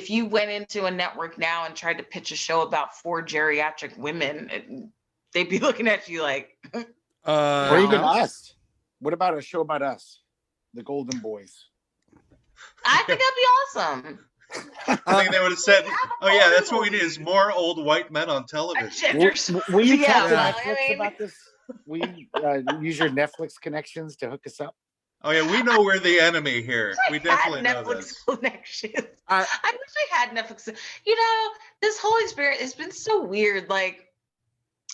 you went into a network now and tried to pitch a show about 4 geriatric women, they'd be looking at you like, Or even no. us. What about a show about us? The Golden Boys. I think that'd be awesome. I think they would have said, "Oh yeah, that's what we need is more old white men on television." Will you Yeah, talk to well, Netflix I mean- about this? Will you use your Netflix connections to hook us up? Oh yeah, we know we're the enemy here. We definitely know Netflix this. connections. I- I wish I had Netflix. This whole experience has been so weird. Like,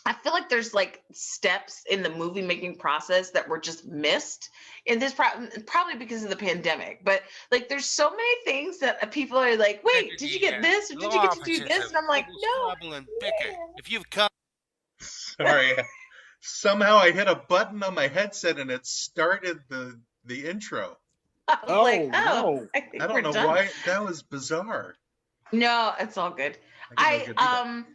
I feel like there's like steps in the movie making process that were just missed in this probably because of the pandemic. But like, there's so many things that people are like, wait, did you get this? Or did you get to do this? And I'm like, no. Squabble and Bicker. If you've come Sorry. Somehow I hit a button on my headset and it started the intro. I was like, no. I think I we're don't know done. why. That was bizarre. No, it's all good. I didn't know I could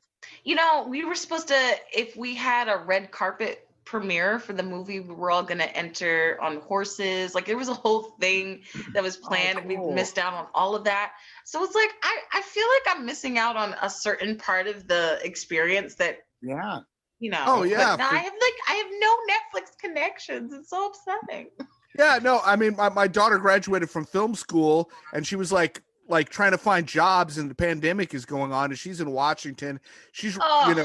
do that. We were supposed to, if we had a red carpet premiere for the movie, we were all going to enter on horses. Like, there was a whole thing that was planned, and we cool. missed out on all of that. So it's like, I feel like I'm missing out on a certain part of the experience that, Yeah. Oh, yeah, But now for- I have no Netflix connections. It's so upsetting. Yeah, no, I mean, my daughter graduated from film school, and she was like trying to find jobs, and the pandemic is going on, and she's in Washington. She's Oh.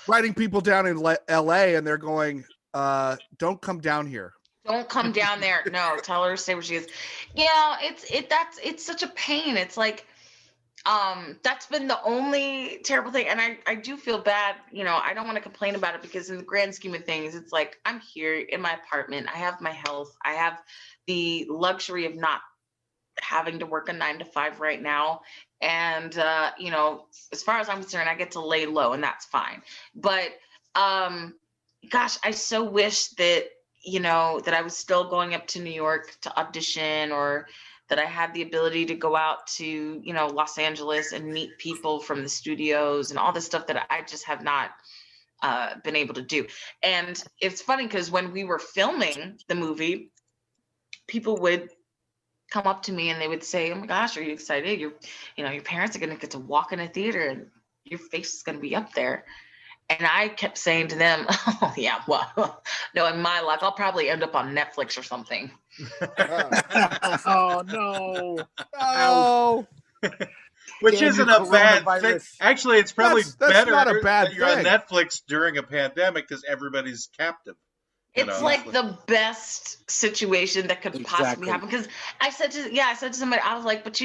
writing people down in LA, and they're going, don't come down here. Don't come down there. No, tell her to stay where she is. It's such a pain. It's like, that's been the only terrible thing. And I do feel bad. I don't want to complain about it because in the grand scheme of things, it's like, I'm here in my apartment. I have my health. I have the luxury of not having to work a 9 to 5 right now. And, as far as I'm concerned, I get to lay low, and that's fine. But, gosh, I so wish that, that I was still going up to New York to audition, or that I had the ability to go out to, Los Angeles and meet people from the studios and all this stuff that I just have not been able to do. And it's funny because when we were filming the movie, people would come up to me and they would say, "Oh my gosh, are you excited? Your parents are going to get to walk in a theater and your face is going to be up there." And I kept saying to them, "Oh yeah, well, no, in my life, I'll probably end up on Netflix or something." Oh no! Oh, Which Damn isn't you, a bad thing. coronavirus. Actually, it's probably That's better not a bad that you're on thing. Netflix during a pandemic because everybody's captive. It's like the best situation that could possibly Exactly. happen. Because I said to somebody, I was like, "But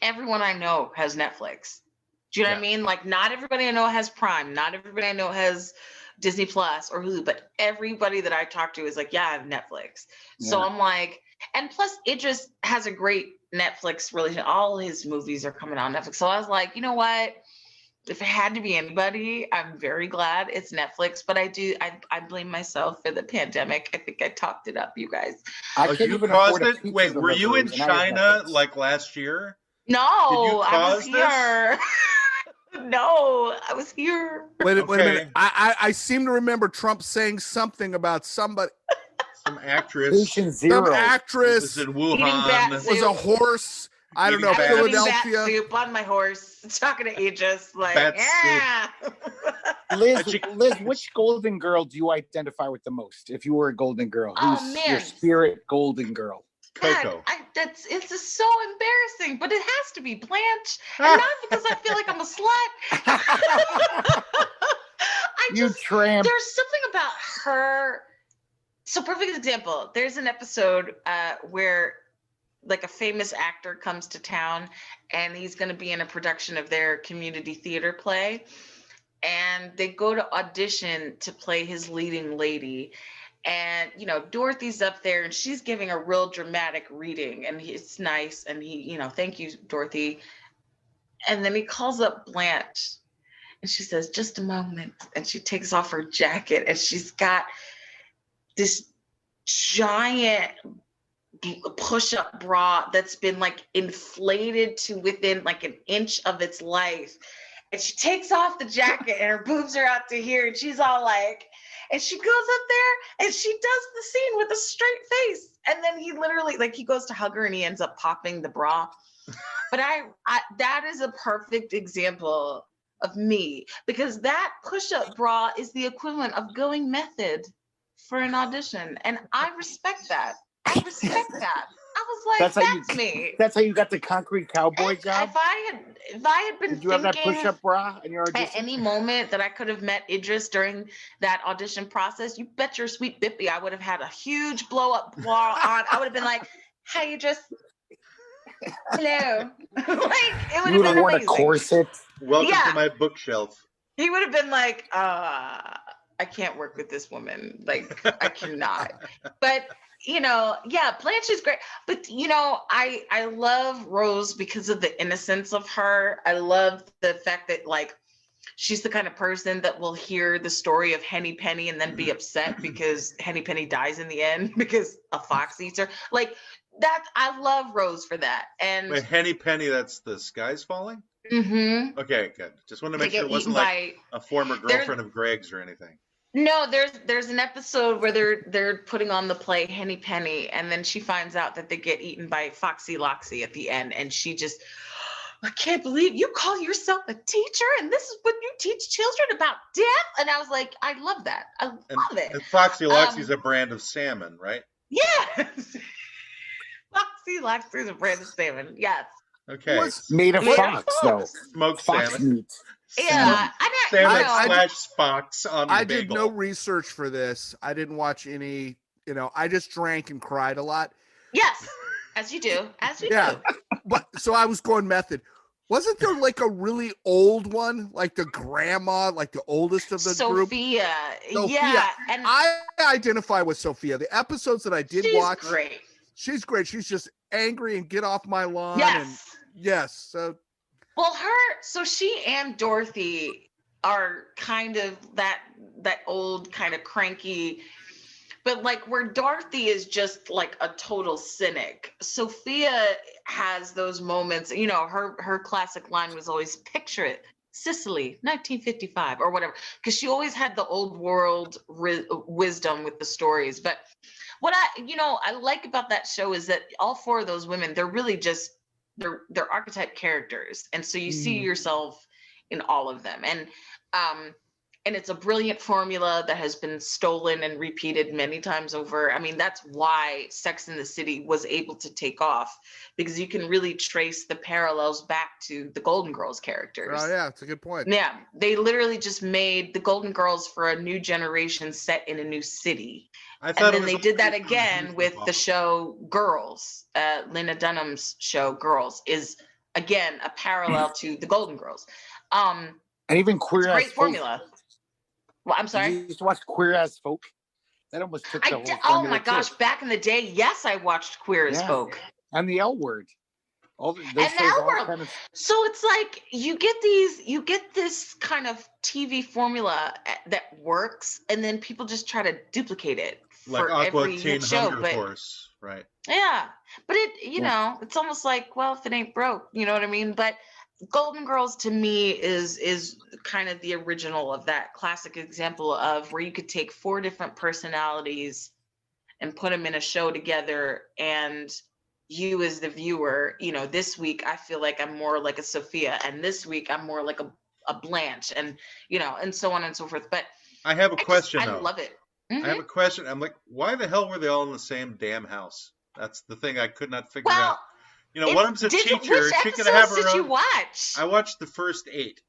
everyone I know has Netflix." Do you know what I mean? Like, not everybody I know has Prime. Not everybody I know has Disney Plus or Hulu. But everybody that I talk to is like, "Yeah, I have Netflix." So I'm like, and plus Idris has a great Netflix relation. All his movies are coming on Netflix. So I was like, you know what? If it had to be anybody, I'm very glad it's Netflix. But I blame myself for the pandemic. I think I talked it up, you guys. I can't you even caused afford a it? pizza Wait, were you in delivery, and I have China Netflix. like last year? No, I was cause this? here. No, I was here. wait a Okay. minute. I seem to remember Trump saying something about somebody. Some actress Patient Some Zero. was actress in Eating bat Wuhan. soup. was a horse. I don't know, Eating I was eating bat Philadelphia. soup on my horse, talking to Aegis, like, Bat yeah. Liz, which golden girl do you identify with the most? If you were a golden girl, Oh, who's man. your spirit golden girl? Coco. God, it's just so embarrassing, but it has to be Blanche, and not because I feel like I'm a slut. You tramp. There's something about her. So, perfect example. There's an episode where like a famous actor comes to town and he's going to be in a production of their community theater play, and they go to audition to play his leading lady. And Dorothy's up there and she's giving a real dramatic reading, and it's nice, and he thank you, Dorothy. And then he calls up Blanche and she says, "Just a moment," and she takes off her jacket and she's got this giant push-up bra that's been like inflated to within like an inch of its life, and she takes off the jacket and her boobs are out to here, and she's all like, and she goes up there and she does the scene with a straight face, and then he literally, like, he goes to hug her and he ends up popping the bra. But I that is a perfect example of me, because that push-up bra is the equivalent of going method for an audition, and I respect that. I respect that. I was like, that's me. That's how you got the concrete cowboy job. If I had been Did you have that push-up bra in your audition? at any moment that I could have met Idris during that audition process, you bet your sweet bippy I would have had a huge blow-up bra on. I would have been like, "Hi, Idris. Hello." Like, it would You have would been have worn a amazing. corset. Welcome Yeah. to my bookshelf. He would have been like, I can't work with this woman. Like, I cannot. But Blanche is great. But I love Rose because of the innocence of her. I love the fact that, like, she's the kind of person that will hear the story of Henny Penny and then be upset because Henny Penny dies in the end because a fox eats her. Like, that, I love Rose for that. And Wait, Henny Penny, that's the sky's falling? Mhm. Okay, good. Just want to make They sure get it wasn't eaten like a former girlfriend of Greg's or anything. No, there's an episode where they're putting on the play Henny Penny, and then she finds out that they get eaten by Foxy Loxy at the end, and she just, "I can't believe you call yourself a teacher, and this is what you teach children about death." And I was like, I love that. I love it. And Foxy Loxy's a brand of salmon, right? Yes. Foxy Loxy is a brand of salmon. Yes. Okay. What's- Made of Made of fox, though. Smoked Fox salmon. meat. Yeah. Salmon I slash fox on I the did no research for this. I didn't watch any, I just drank and cried a lot. Yes. As you do. As you Yeah. do. But so I was going method. Wasn't there like a really old one, like the grandma, like the oldest of the group? Sophia. Sophia. Yeah. And I identify with Sophia. The episodes that I did she's watch, great. she's great. She's just angry and get off my lawn. Yes. And yes. So Well, so she and Dorothy are kind of that old kind of cranky, but like where Dorothy is just like a total cynic. Sophia has those moments, her classic line was always, "Picture it, Sicily, 1955 or whatever, because she always had the old world wisdom with the stories. But what I like about that show is that all four of those women, they're really just they're archetype characters, and so you see yourself in all of them. And it's a brilliant formula that has been stolen and repeated many times over. I mean, that's why Sex and the City was able to take off, because you can really trace the parallels back to the Golden Girls characters. Oh, yeah, that's a good point. Yeah, they literally just made the Golden Girls for a new generation set in a new city. And then they did that again with the show Girls. Lena Dunham's show Girls is, again, a parallel to the Golden Girls. And even Queer as great Folk. formula. Well, I'm sorry. You used to watch Queer as Folk? That almost took the whole oh my gosh, too. back in the day, yes, I watched Queer as Folk. And the L Word. So it's like you get this kind of TV formula that works, and then people just try to duplicate it like for Aqua every Teen show. Hunger But Force, right? yeah, but it know, it's almost like, well, if it ain't broke, you know what I mean? But Golden Girls to me is kind of the original of that classic example of where you could take four different personalities and put them in a show together, and you as the viewer, this week I feel like I'm more like a Sophia, and this week I'm more like a Blanche, and and so on and so forth. But I have a question. I love it. Mm-hmm. I have a question. I'm like, why the hell were they all in the same damn house? That's the thing I could not figure out. One of them's a teacher. She could have her own. Did you watch? I watched the first 8.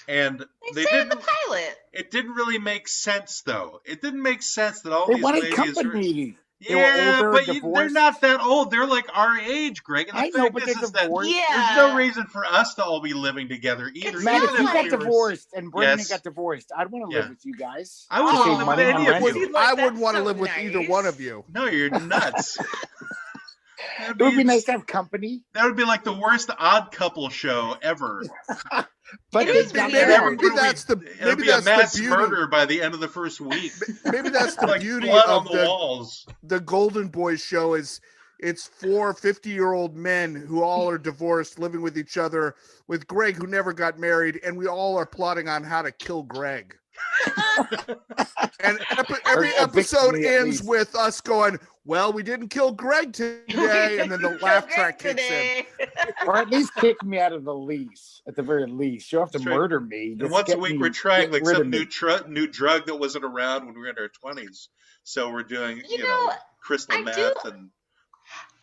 And they say in the pilot. It didn't really make sense, though. It didn't make sense that all these ladies company. Yeah, but they're not that old. They're like our age, Greg. And I know, but they're divorced. There's no reason for us to all be living together either. Matt, if you got divorced and Brittany got divorced, I'd want to live with you guys. I would want to live with any of you. I wouldn't want to live with either one of you. No, you're nuts. It would be nice to have company. That would be like the worst Odd Couple show ever. But maybe that's a mass murder by the end of the first week. Maybe that's the like beauty blood of on the walls. The Golden Boys show is it's 4 50-year-old men who all are divorced, living with each other, with Greg who never got married, and we all are plotting on how to kill Greg. And every episode ends with us going, well, we didn't kill Greg today, and then the laugh track kicks in. Or at least kick me out of the lease, at the very least. You don't have to murder me. And once a week we're trying like some new drug that wasn't around when we were in our 20s. So we're doing, crystal meth and...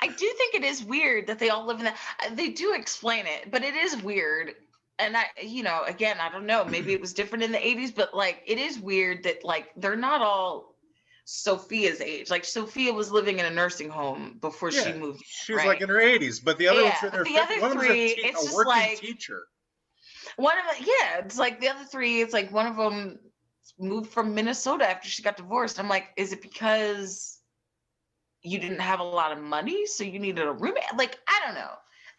I do think it is weird that they all live in that. They do explain it, but it is weird. And again, I don't know, maybe it was different in the 80s, but like, it is weird that like, they're not all Sophia's age. Like Sophia was living in a nursing home before she moved. She was like in her 80s, but the other ones were in their 50s. One of them was it's a just working like, teacher. One of them, it's like the other 3, it's like one of them moved from Minnesota after she got divorced. I'm like, is it because you didn't have a lot of money, so you needed a roommate? Like, I don't know.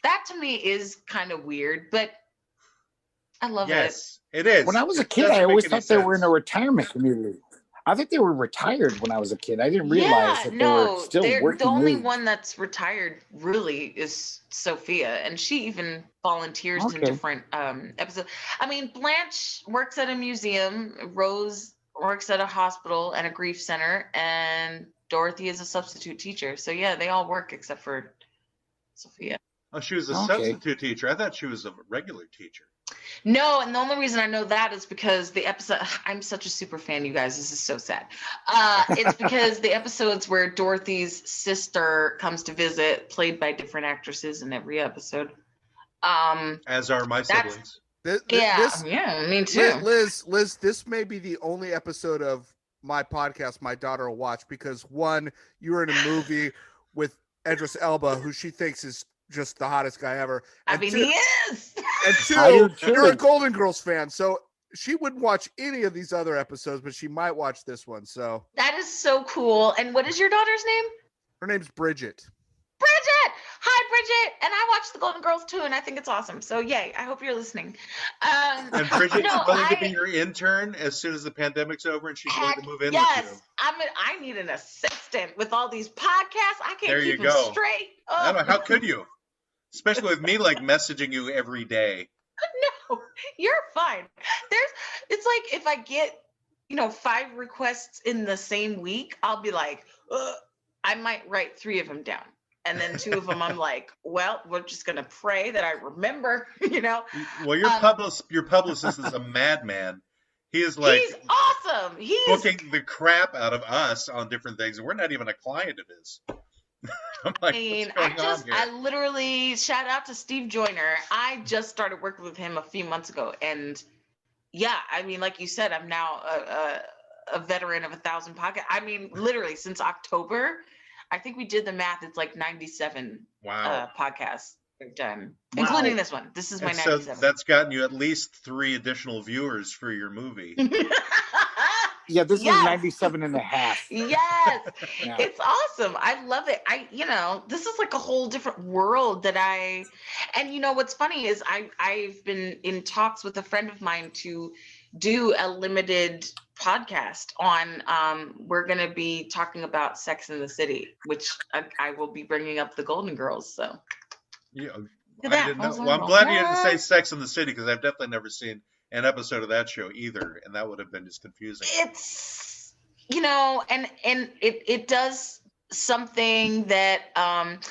That to me is kind of weird, but I love it. Yes, it is. When I was a kid, I always thought they were in a retirement community. I think they were retired when I was a kid. I didn't realize that they were still working. The only one that's retired really is Sophia, and she even volunteers in different episodes. I mean, Blanche works at a museum, Rose works at a hospital and a grief center, and Dorothy is a substitute teacher. So yeah, they all work except for Sophia. Oh, she was a substitute teacher. I thought she was a regular teacher. No, and the only reason I know that is because the episode, I'm such a super fan, you guys, this is so sad. It's because the episodes where Dorothy's sister comes to visit, played by different actresses in every episode. As are my siblings. Me too. Liz, this may be the only episode of my podcast my daughter will watch, because one, you were in a movie with Idris Elba, who she thinks is just the hottest guy ever. And he is. And 2, you're a Golden Girls fan, so she wouldn't watch any of these other episodes, but she might watch this one. So that is so cool. And what is your daughter's name? Her name's Bridget. Bridget! Hi, Bridget! And I watched the Golden Girls too, and I think it's awesome. So yay, I hope you're listening. And Bridget's willing to be your intern as soon as the pandemic's over, and she's willing to move in with you. I need an assistant with all these podcasts. I can't keep them straight. I don't know, how could you? Especially with me like messaging you every day. No, you're fine. It's like if I get, 5 requests in the same week, I'll be like, ugh, I might write 3 of them down. And then 2 of them, I'm like, well, we're just going to pray that I remember, Well, your Um, publicist is a madman. He is like He's awesome. booking the crap out of us on different things, and we're not even a client of his. I'm like, what's going on here? I literally shout out to Steve Joyner. I just started working with him a few months ago, and yeah, I mean, like you said, I'm now a veteran of 1,000 podcasts. I mean, literally since October, I think we did the math. It's like 97 Wow. Podcasts we've done, Wow. including this one. This is my And so 97. that's gotten you at least 3 additional viewers for your movie. Yeah, this Yes. was 97 and a half. Yes. Yeah. It's awesome. I love it. This is like a whole different world and what's funny is I've been in talks with a friend of mine to do a limited podcast on, we're going to be talking about Sex in the City, which I will be bringing up the Golden Girls. So Yeah, Look I at that. didn't I know. was Well, I'm like, glad you didn't say what? Sex in the City, because I've definitely never seen an episode of that show either, and that would have been just confusing. It's and it does something that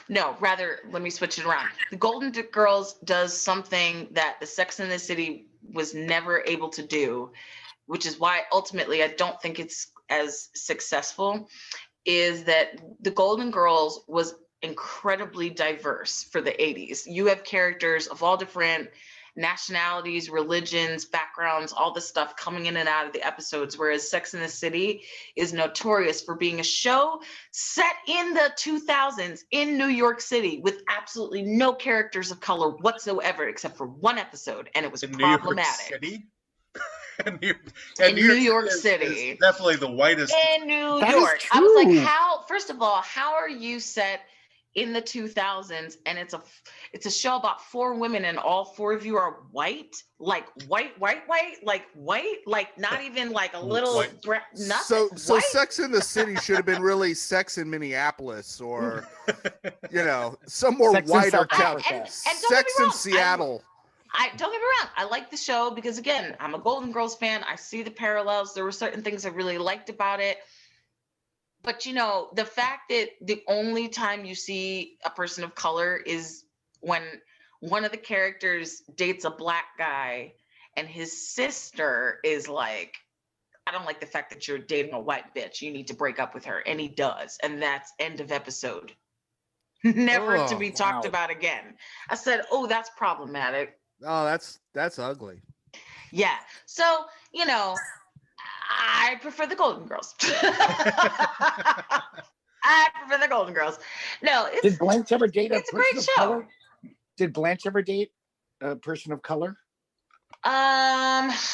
no, rather, let me switch it around. The Golden Girls does something that the Sex and the City was never able to do, which is why ultimately I don't think it's as successful, is that the Golden Girls was incredibly diverse for the 80s. You have characters of all different nationalities, religions, backgrounds, all this stuff coming in and out of the episodes, whereas Sex and the City is notorious for being a show set in the 2000s in New York City with absolutely no characters of color whatsoever except for one episode, and it was In New York problematic. City? And In New York City. is definitely the whitest. In New That is York. I was like, true. first of all, how are you set in the 2000s and it's a show about 4 women and all 4 of you are white? Like white, like not even like a little White. nothing. So White? Sex in the City should have been really Sex in Minneapolis, or some more Sex in whiter South town. Africa. And don't get me Sex in wrong, Seattle. I don't get me wrong. I like the show because, again, I'm a Golden Girls fan. I see the parallels. There were certain things I really liked about it. But, the fact that the only time you see a person of color is when one of the characters dates a black guy and his sister is like, I don't like the fact that you're dating a white bitch. You need to break up with her. And he does. And that's end of episode. Never to be talked wow. about again. I said, oh, that's problematic. Oh, that's ugly. Yeah. So, I prefer the Golden Girls. I prefer the Golden Girls. No, Did Blanche ever date a it's a person great of show. color? Did Blanche ever date a person of color?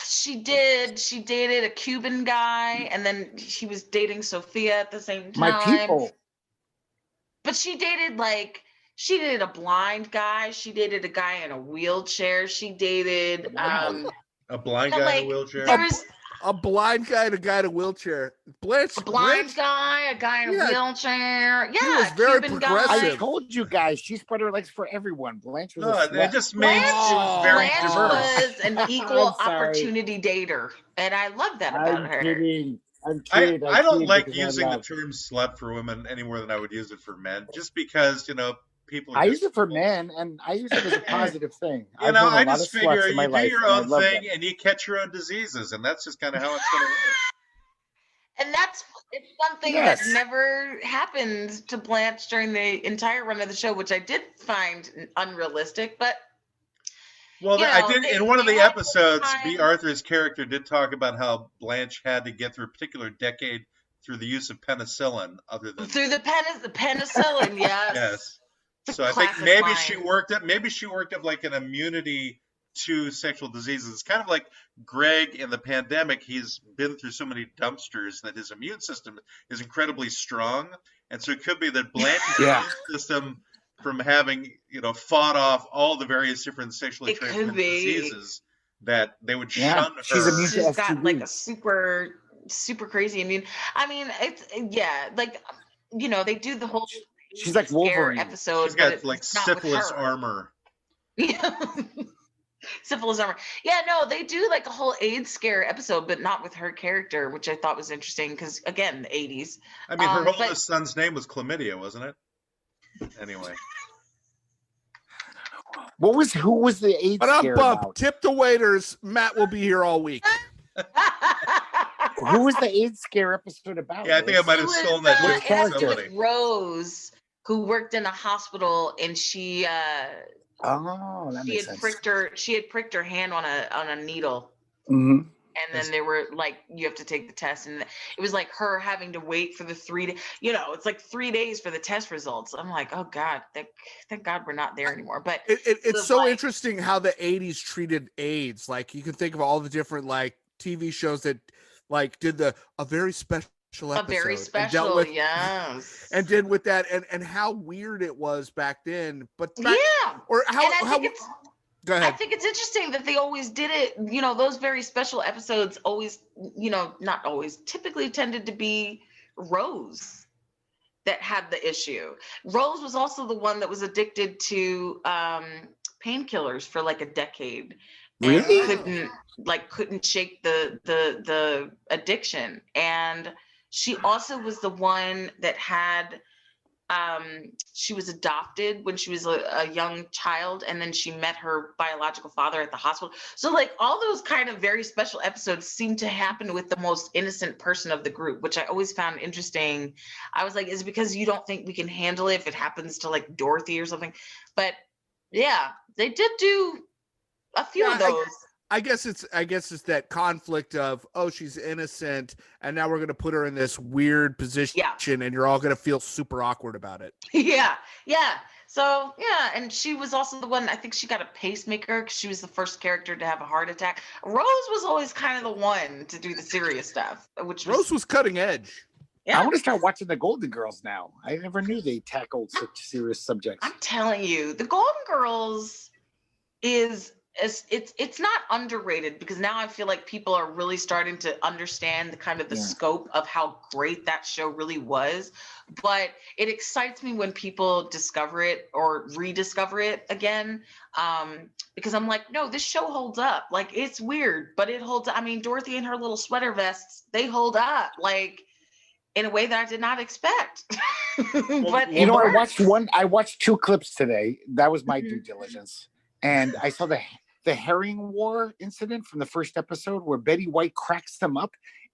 She did. She dated a Cuban guy, and then she was dating Sophia at the same time. My people. But she dated a blind guy. She dated a guy in a wheelchair. She dated Wow. A blind guy in a like, wheelchair. there's A blind guy and a guy in a wheelchair. Blanche. a blind Blanche, guy, a guy in a Yeah. wheelchair. He Yeah, was very Cuban progressive. guy. I told you guys, she spread her legs for everyone. Blanche was No, a it slut. just means she was very Blanche diverse. was an equal I'm sorry. opportunity dater, and I love that about I'm her. kidding. I'm I kidding. don't kid like because I using the love- term slut for women any more than I would use it for men, just because, people. I just- use it for men, and I use it as a positive thing. You I've know, known a I lot just of figure sluts in my you do life, your and I own love thing them. and you catch your own diseases, and that's just kind of how it's going to work. And it's something Yes. that never happened to Blanche during the entire run of the show, which I did find unrealistic. But Well, You I know, did they- in one of they the had episodes. time- B. Arthur's character did talk about how Blanche had to get through a particular decade through the use of penicillin, other than through the penicillin, yes. yes. It's So a I think classic maybe line. she worked up like an immunity to sexual diseases. It's kind of like Greg in the pandemic. He's been through so many dumpsters that his immune system is incredibly strong, and so it could be that Blanche's Yeah. immune system, from having fought off all the various different sexually It could transmitted be. diseases, that they would Yeah, shun her. she's immune to She's got like a STDs. super crazy immune. I mean, it's like they do the whole She's like scare Wolverine. episode. She's got but like it's not with syphilis her. armor. Yeah. Syphilis armor. Yeah, no, they do like a whole AIDS scare episode, but not with her character, which I thought was interesting because again, the 80s. I mean, her But oldest son's name was Chlamydia, wasn't it? Anyway. Who was the AIDS But I'm scare bump. about? Tip the waiters. Matt will be here all week. Who was the AIDS scare episode about? Yeah, I think I might have stolen that Which joke from character? somebody. With Rose, who worked in a hospital, and she Oh, that she makes had sense. she had pricked her hand on a needle. Mm-hmm. And then they were like, you have to take the test. And it was like her having to wait for the 3 days. It's like 3 days for the test results. I'm like, oh God, thank God we're not there anymore. But It's so interesting how the 80s treated AIDS. Like, you can think of all the different like TV shows that like did a very special episode. A very special, and with, yes. And did with that and how weird it was back then. But yeah. Or how Go ahead. I think it's interesting that they always did it, those very special episodes always, not always, typically tended to be Rose that had the issue. Rose was also the one that was addicted to painkillers for like a decade. Really? And couldn't shake the addiction. And she also was the one that had she was adopted when she was a young child, and then she met her biological father at the hospital. So like all those kind of very special episodes seem to happen with the most innocent person of the group, which I always found interesting. I was like, is it because you don't think we can handle it if it happens to like Dorothy or something? But yeah, they did do a few of those. I guess it's that conflict of, oh, she's innocent, and now we're going to put her in this weird position, and you're all going to feel super awkward about it. Yeah. So yeah, and she was also the one, I think she got a pacemaker because she was the first character to have a heart attack. Rose was always kind of the one to do the serious stuff, Rose was cutting edge. Yeah. I want to start watching the Golden Girls now. I never knew they tackled such serious subjects. I'm telling you, the Golden Girls it's not underrated, because now I feel like people are really starting to understand the kind of the scope of how great that show really was. But it excites me when people discover it or rediscover it again, because I'm like, no, this show holds up. Like, it's weird, but it holds up. I mean, Dorothy and her little sweater vests, they hold up like in a way that I did not expect. But I watched 2 clips today. That was my due diligence. And I saw the herring war incident from the first episode where Betty White cracks them up,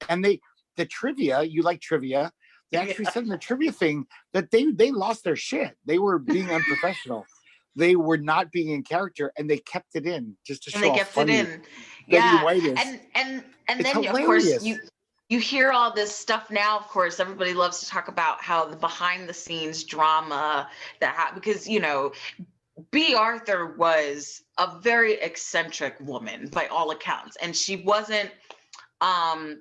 and the trivia, you like trivia, they actually said in the trivia thing that they lost their shit. They were being unprofessional. They were not being in character, and they kept it in just to show how funny Betty White is. And then hilarious. Of course you hear all this stuff now. Of course, everybody loves to talk about how the behind the scenes drama because B. Arthur was a very eccentric woman by all accounts, and she wasn't the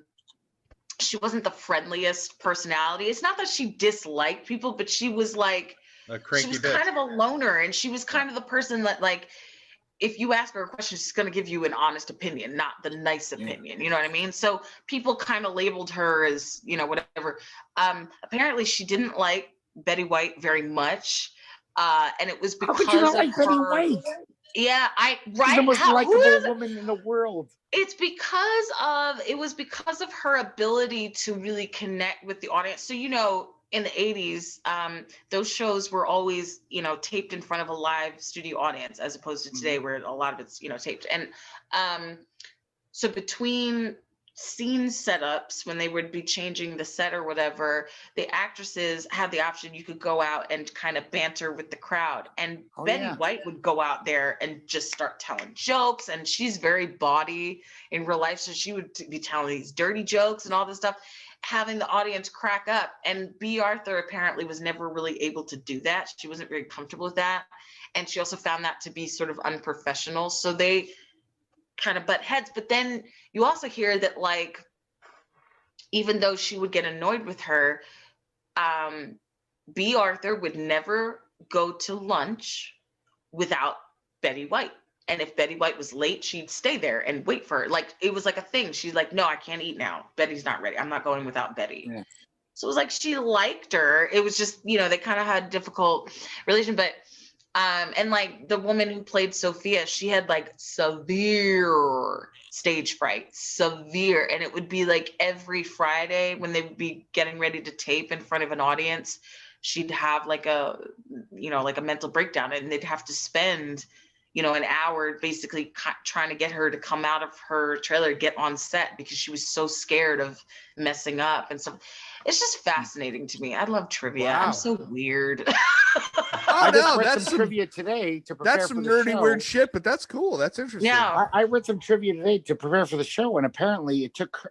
friendliest personality. It's not that she disliked people, but she was like she was kind of a loner, and she was kind of the person that, like, if you ask her a question, she's going to give you an honest opinion, not the nice opinion. You know what I mean? So people kind of labeled her as, whatever. Apparently she didn't like Betty White very much. And it was because How could you not like Betty White? Yeah, She's the most likable woman in the world. It was because of her ability to really connect with the audience. So, in the 80s, those shows were always, taped in front of a live studio audience, as opposed to today where a lot of it's, taped. And so between scene setups, when they would be changing the set or whatever, the actresses had the option. You could go out and kind of banter with the crowd, and Betty White would go out there and just start telling jokes, and she's very bawdy in real life, so she would be telling these dirty jokes and all this stuff, having the audience crack up. And B. Arthur apparently was never really able to do that. She wasn't very comfortable with that, and she also found that to be sort of unprofessional, so they kind of butt heads. But then you also hear that, like, even though she would get annoyed with her, B. Arthur would never go to lunch without Betty White. And if Betty White was late, she'd stay there and wait for her. Like, it was like a thing. She's like, no, I can't eat now. Betty's not ready. I'm not going without Betty. Yeah. So it was like she liked her. It was just, they kind of had a difficult relation. But And like the woman who played Sophia, she had like severe stage fright, severe. And it would be like every Friday when they would be getting ready to tape in front of an audience, she'd have like a, like a mental breakdown, and they'd have to spend, an hour basically trying to get her to come out of her trailer, get on set, because she was so scared of messing up and stuff. It's just fascinating to me. I love trivia. Wow. I'm so weird. Oh, I just no, read that's some trivia today to prepare That's for some the nerdy show. weird shit, but that's cool. That's interesting. Yeah. I read some trivia today to prepare for the show, and apparently it took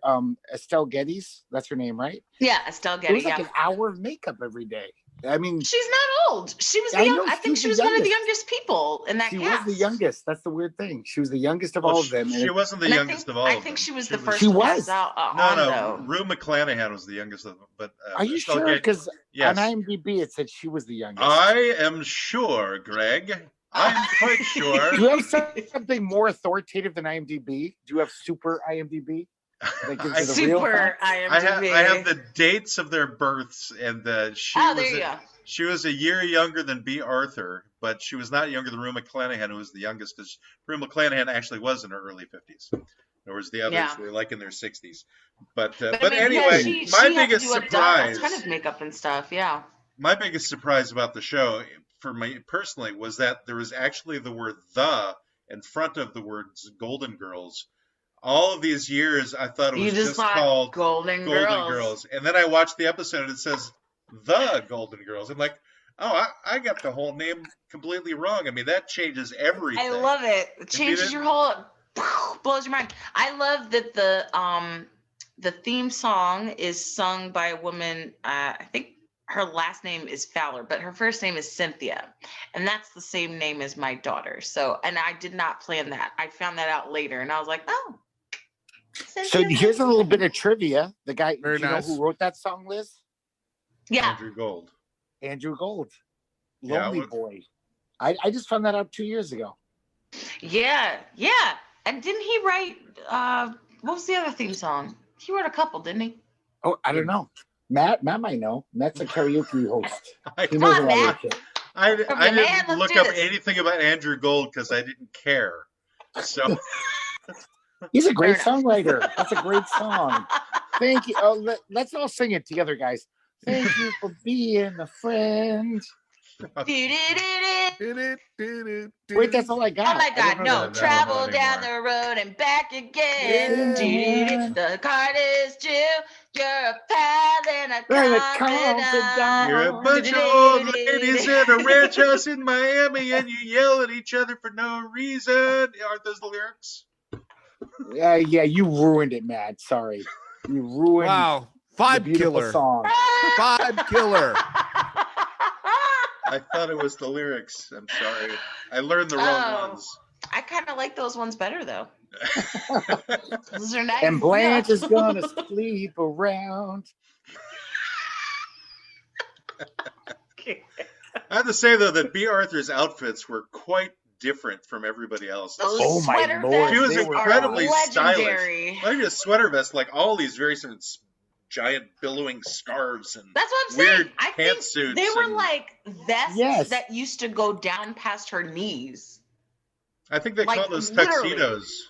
Estelle Getty's, that's her name, right? Yeah, Estelle It Getty. was like an hour of makeup every day. I mean, She's not old. She was I think she was one of the youngest people in that she cast. was the youngest. That's the weird thing. She was the youngest of Well, all of them. She wasn't the And youngest of all I of think them. she was the first She to was. pass out No, though. Rue McClanahan was the youngest of them. But Are you Estelle sure? Getty- Because Yes. on IMDb it said she was the youngest. I am sure, Greg. I'm quite sure. Do you have something more authoritative than IMDb? Do you have super IMDb? That gives you the real Super facts? IMDb. I have the dates of their births, and there you go. she was a year younger than B. Arthur, but she was not younger than Rue McClanahan, who was the youngest, because Rue McClanahan actually was in her early 50s. Whereas the others were like in their 60s. But I mean, anyway, she my had to biggest do a surprise, ton of makeup and stuff. Yeah. my biggest surprise about the show, for me personally, was that there was actually the word "the" in front of the words "Golden Girls." All of these years, I thought it was just called Golden Girls. And then I watched the episode, and it says "The Golden Girls." I'm like, oh, I got the whole name completely wrong. I mean, that changes everything. I love it. It changes your whole, blows your mind. I love that the theme song is sung by a woman. I think her last name is Fowler, but her first name is Cynthia, and that's the same name as my daughter. So, and I did not plan that. I found that out later, and I was like, oh. So here's a little bit of trivia. The guy, do you nice. know who wrote that song, Liz? Yeah. Andrew Gold. Andrew Gold. Yeah, Lonely Boy. I just found that out 2 years ago. Yeah. And didn't he write, what was the other theme song? He wrote a couple, didn't he? Oh, I don't know. Matt might know. Matt's a karaoke host. He Come knows on, a lot of Matt. shit. I Man, didn't let's look do up this. anything about Andrew Gold because I didn't care. So He's a great Fair enough. songwriter. That's a great song. Thank you. Oh, let's all sing it together, guys. Thank you for being a friend. Wait, that's all I got. Oh my I don't God, know no. that. Travel know down anymore. the road and back again. Yeah. The card is due. You're a pal and a Right, a confidant. you're a bunch of old ladies in a ranch house in Miami, and you yell at each other for no reason. Aren't those the lyrics? Yeah, you ruined it, Matt. Sorry. You ruined Wow. the Vibe beautiful killer. song. Vibe killer. I thought it was the lyrics. I'm sorry. I learned the wrong ones. I kind of like those ones better, though. Those are nice. And Blanche Yeah. is gonna sleep around. I have to say, though, that B. Arthur's outfits were quite different from everybody else. Those Oh my sweater Lord, vests She was they were incredibly are stylish. legendary. Not even a sweater vest, like all these very sort of giant billowing scarves and That's what I'm weird saying. I think pantsuits. they were and- like vests Yes. that used to go down past her knees. I think they like, call those literally. tuxedos.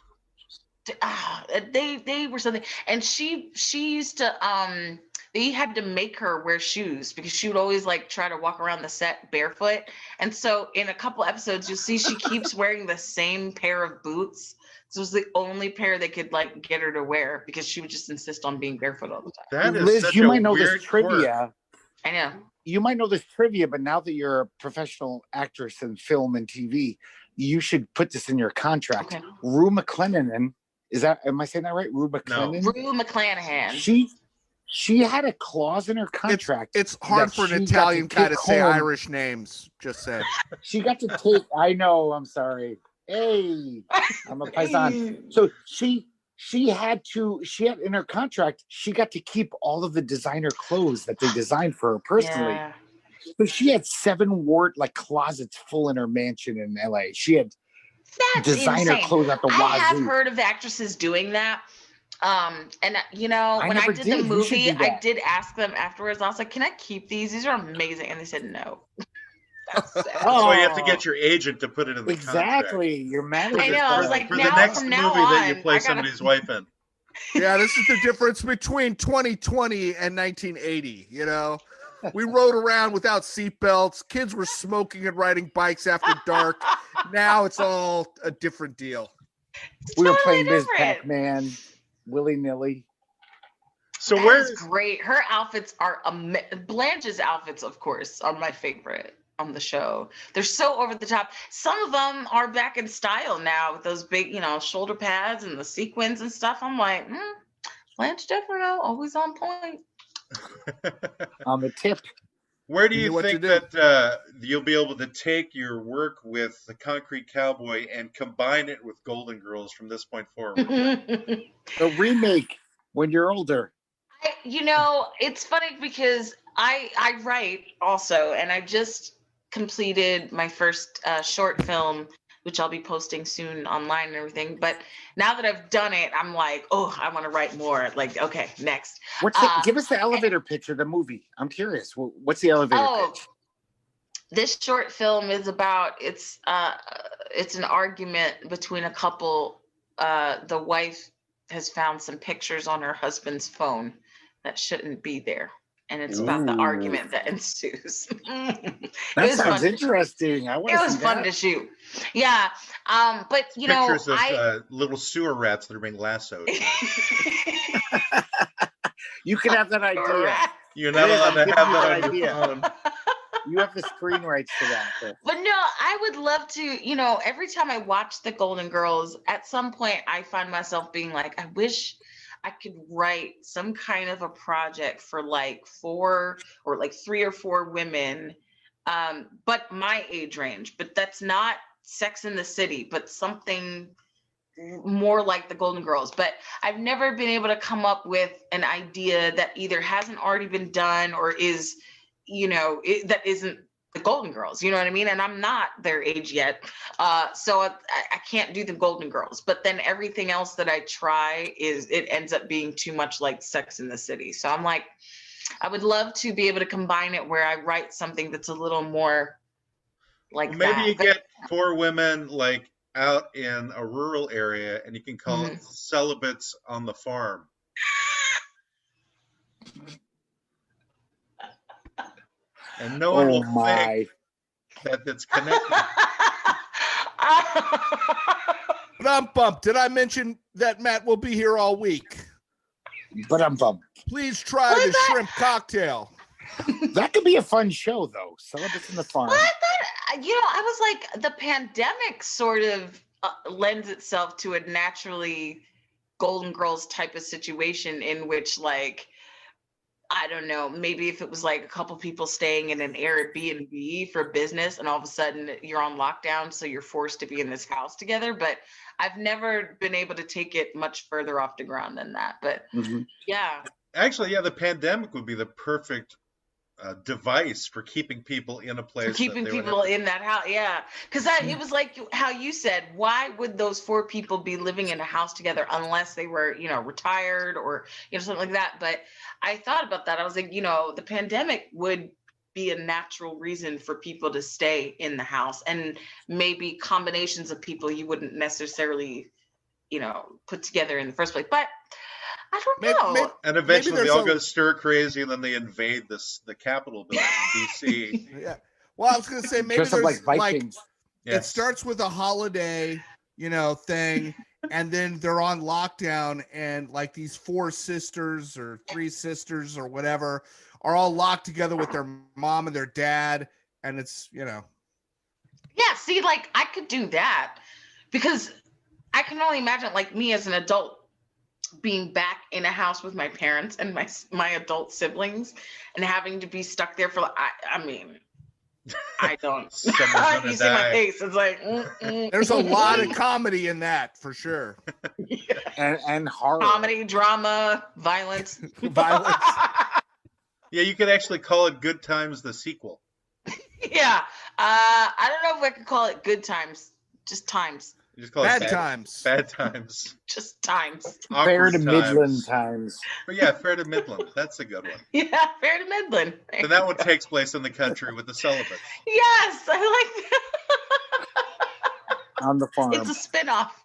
They were something, and she used to they had to make her wear shoes because she would always like try to walk around the set barefoot. And so in a couple episodes, you'll see she keeps wearing the same pair of boots. So it was the only pair they could like get her to wear because she would just insist on being barefoot all the time. That is Liz, such you a might know weird this trivia. quirk. I know. You might know this trivia, but now that you're a professional actress in film and TV, you should put this in your contract. Okay. Rue McClanahan, am I saying that right? Rue McClanahan? Rue McClanahan. She had a clause in her contract. It's hard that for she an got to Italian guy to take say home- Irish names. Just said. She got to take. I know. I'm sorry. Hey, I'm a paisan. So she had in her contract. She got to keep all of the designer clothes that they designed for her personally. Yeah. So she had 7 closets full in her mansion in LA. She had That's designer insane. clothes at the I have wazoo. heard of actresses doing that. And when I never did did. the You should movie, do I that. did ask them afterwards. I was like, "Can I keep these? These are amazing." And they said no. That's sad. That's why you have to get your agent to put it in the Exactly. Your manager. I know. I was like, for the now next from movie now that you on, play I gotta- somebody's wife in. Yeah, this is the difference between 2020 and 1980. You know, we rode around without seatbelts. Kids were smoking and riding bikes after dark. Now it's all a different deal. It's We were totally playing Ms. different. Pac-Man, willy-nilly. So That where's is great. Her outfits are Blanche's outfits, of course, are my favorite on the show. They're so over the top. Some of them are back in style now with those big, shoulder pads and the sequins and stuff. I'm like, Blanche Devereaux, always on point. On the tip. where do You you knew what to think do. that you'll be able to take your work with the Concrete Cowboy and combine it with Golden Girls from this point forward? The remake when you're older. It's funny because I write also, and I just completed my first short film, which I'll be posting soon online and everything. But now that I've done it, I'm like, oh, I want to write more. Like, okay, next. Give us the elevator pitch of the movie. I'm curious. What's the elevator pitch? This short film is about it's an argument between a couple. The wife has found some pictures on her husband's phone that shouldn't be there, and it's about the argument that ensues. That sounds interesting. It was fun to shoot. Yeah, but Pictures of little sewer rats that are being lassoed. You can have that idea. You're not allowed to have that on your phone. You have the screen rights to that. But no, I would love to, every time I watch the Golden Girls, at some point I find myself being like, I wish I could write some kind of a project for like 3 or 4 women, but my age range. But that's not Sex in the City, but something more like the Golden Girls. But I've never been able to come up with an idea that either hasn't already been done or is, that isn't the Golden Girls, you know what I mean? And I'm not their age yet. So I can't do the Golden Girls, but then everything else that I try it ends up being too much like Sex in the City. So I'm like, I would love to be able to combine it where I write something that's a little more like maybe you get 4 women like out in a rural area and you can call it Celibates on the Farm. And no one will think that it's connected. Bump. Did I mention that Matt will be here all week? Bump. Please try the shrimp cocktail. That could be a fun show, though. Celibates in the Farm. Well, I thought, I was like, the pandemic sort of lends itself to a naturally Golden Girls type of situation in which, like, I don't know, maybe if it was like a couple people staying in an Airbnb for business and all of a sudden you're on lockdown, so you're forced to be in this house together. But I've never been able to take it much further off the ground than that. But yeah. Actually, the pandemic would be the perfect device for keeping people in a place. For keeping people in that house, yeah. Because it was like how you said, why would those 4 people be living in a house together unless they were, retired or, something like that. But I thought about that. I was like, the pandemic would be a natural reason for people to stay in the house, and maybe combinations of people you wouldn't necessarily, put together in the first place. But I don't know. And eventually they all go stir crazy, and then they invade the Capitol building in DC. Yeah. Well, I was going to say maybe there's like Vikings. It starts with a holiday, thing, and then they're on lockdown, and like these 4 sisters or 3 sisters or whatever are all locked together with their mom and their dad, and it's, Yeah, see, like I could do that because I can only imagine like me as an adult being back in a house with my parents and my adult siblings and having to be stuck there for I mean I don't you see my face, it's like there's a lot of comedy in that for sure. and horror, comedy, drama, violence. Yeah, you could actually call it Good Times the sequel. Yeah, I don't know if I could call it Good Times, just Times. We just call Bad it times. Bad times. Just times. Fair Awkward to Midland times. times. But yeah, Fair to Midland. That's a good one. Yeah, Fair to Midland. And that one takes place in the country with the celibates. Yes, I like that. On the farm. It's a spin-off.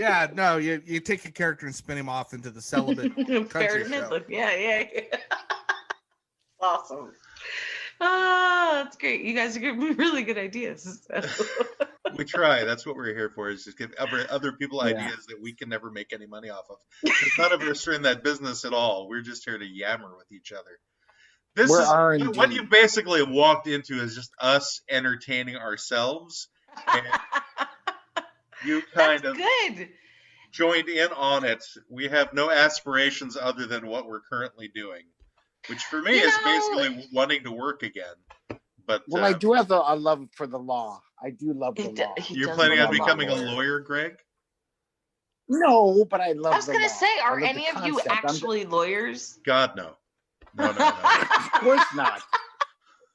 Yeah, no, you take a character and spin him off into the celibate Fair country to show. Midland. Yeah. Awesome. Ah, that's great. You guys are giving me really good ideas. We try. That's what we're here for, is just give other people Yeah. ideas that we can never make any money off of. 'Cause none of us are in that business at all. We're just here to yammer with each other. This We're is R&D. what you basically have walked into is just us entertaining ourselves. And you kind That's of good. joined in on it. We have no aspirations other than what we're currently doing, which for me You is know- basically wanting to work again. But Well, I do have a love for the law. I do love the law. you're planning on love becoming a law. lawyer, Greg? No, but I love I was the gonna law. say, I are love the any of you concept. actually lawyers? God, no. No. Of course not.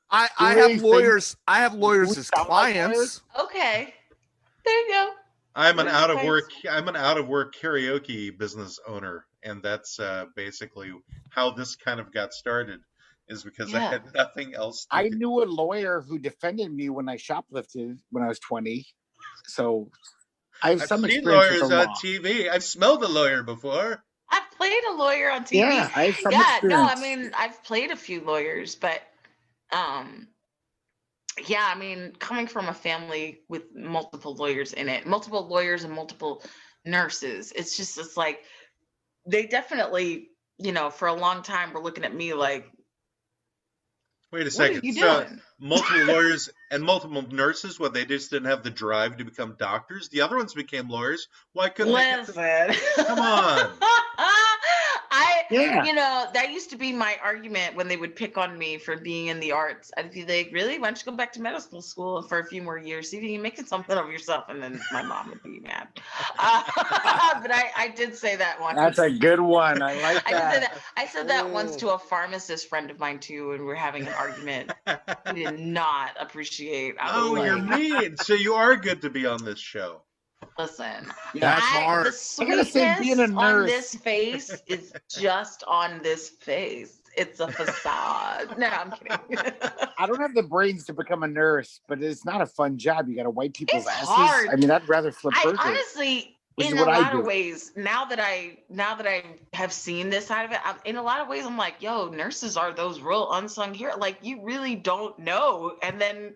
I You have really lawyers. I have lawyers we as sound like clients. lawyers? Okay. There you go. I'm an Lawyers out of clients. work karaoke business owner, and that's basically how this kind of got started. Is because I Yeah. had nothing else to I do. knew a lawyer who defended me when I shoplifted when I was 20. So I have I've some seen experience with lawyers the on law. TV. I've smelled a lawyer before. I've played a lawyer on TV. Yeah, I have some No, experience. I mean, I've played a few lawyers, but yeah, I mean, coming from a family with multiple lawyers in it, multiple lawyers and multiple nurses, it's like they definitely, for a long time were looking at me like, Wait a what are second. you So doing? multiple lawyers and multiple nurses, they just didn't have the drive to become doctors. The other ones became lawyers. Why couldn't they? Listen. Come on. Yeah. That used to be my argument when they would pick on me for being in the arts. I'd be like, really? Why don't you go back to medical school for a few more years? See if you can make something of yourself. And then my mom would be mad. But I did say that once. That's a good one. I like I did say that. that. I said that once to a pharmacist friend of mine too, and we're having an argument. He did not appreciate. I was Oh, you're like, mean. So you are good to be on this show. listen. That's hard. The I gotta say, sweetness being a on nurse- this face is just on this face. It's a facade. No, I'm kidding. I don't have the brains to become a nurse, but it's not a fun job. You got to wipe people's It's asses. hard. I mean, I'd rather flip I burgers. honestly, Which is in a what I lot do. of ways, now that I have seen this side of it, in a lot of ways, I'm like, yo, nurses are those real unsung heroes. Like, you really don't know, and then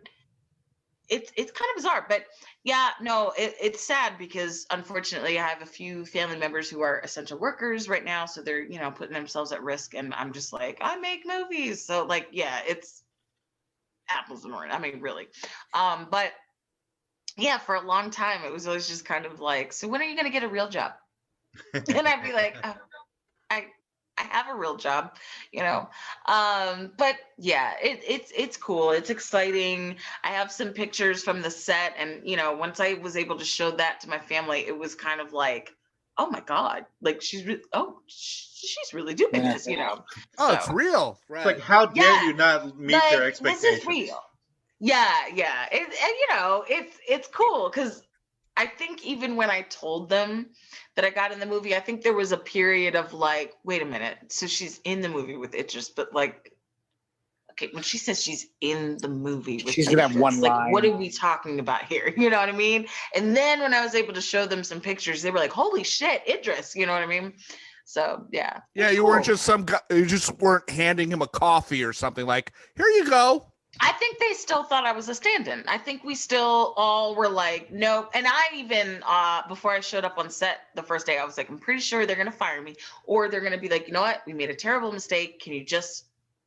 it's kind of bizarre. But yeah, no, it's sad because unfortunately, I have a few family members who are essential workers right now, so they're putting themselves at risk, and I'm just like, I make movies, so like, yeah, it's apples and oranges. I mean, really, but. Yeah, for a long time, it was always just kind of like, so when are you going to get a real job? And I'd be like, oh, I have a real job, But yeah, it's cool. It's exciting. I have some pictures from the set, and once I was able to show that to my family, it was kind of like, oh my God, like she's really doing this, Oh, it's real. It's Right. like, how dare Yeah, you not meet like, their expectations? This is real. Yeah. It's cool because I think even when I told them that I got in the movie, I think there was a period of like, wait a minute, so she's in the movie with Idris, but like, okay, when she says she's in the movie with She's gonna have Idris, one like, line. what are we talking about here? You know what I mean? And then when I was able to show them some pictures, they were like, holy shit, Idris, you know what I mean? So yeah. Yeah, it's you weren't cool. just some guy. You just weren't handing him a coffee or something like, here you go. I think they still thought I was a stand-in. I think we still all were like, nope. And I even, before I showed up on set the first day, I was like, I'm pretty sure they're going to fire me, or they're going to be like, you know what? We made a terrible mistake. Can you just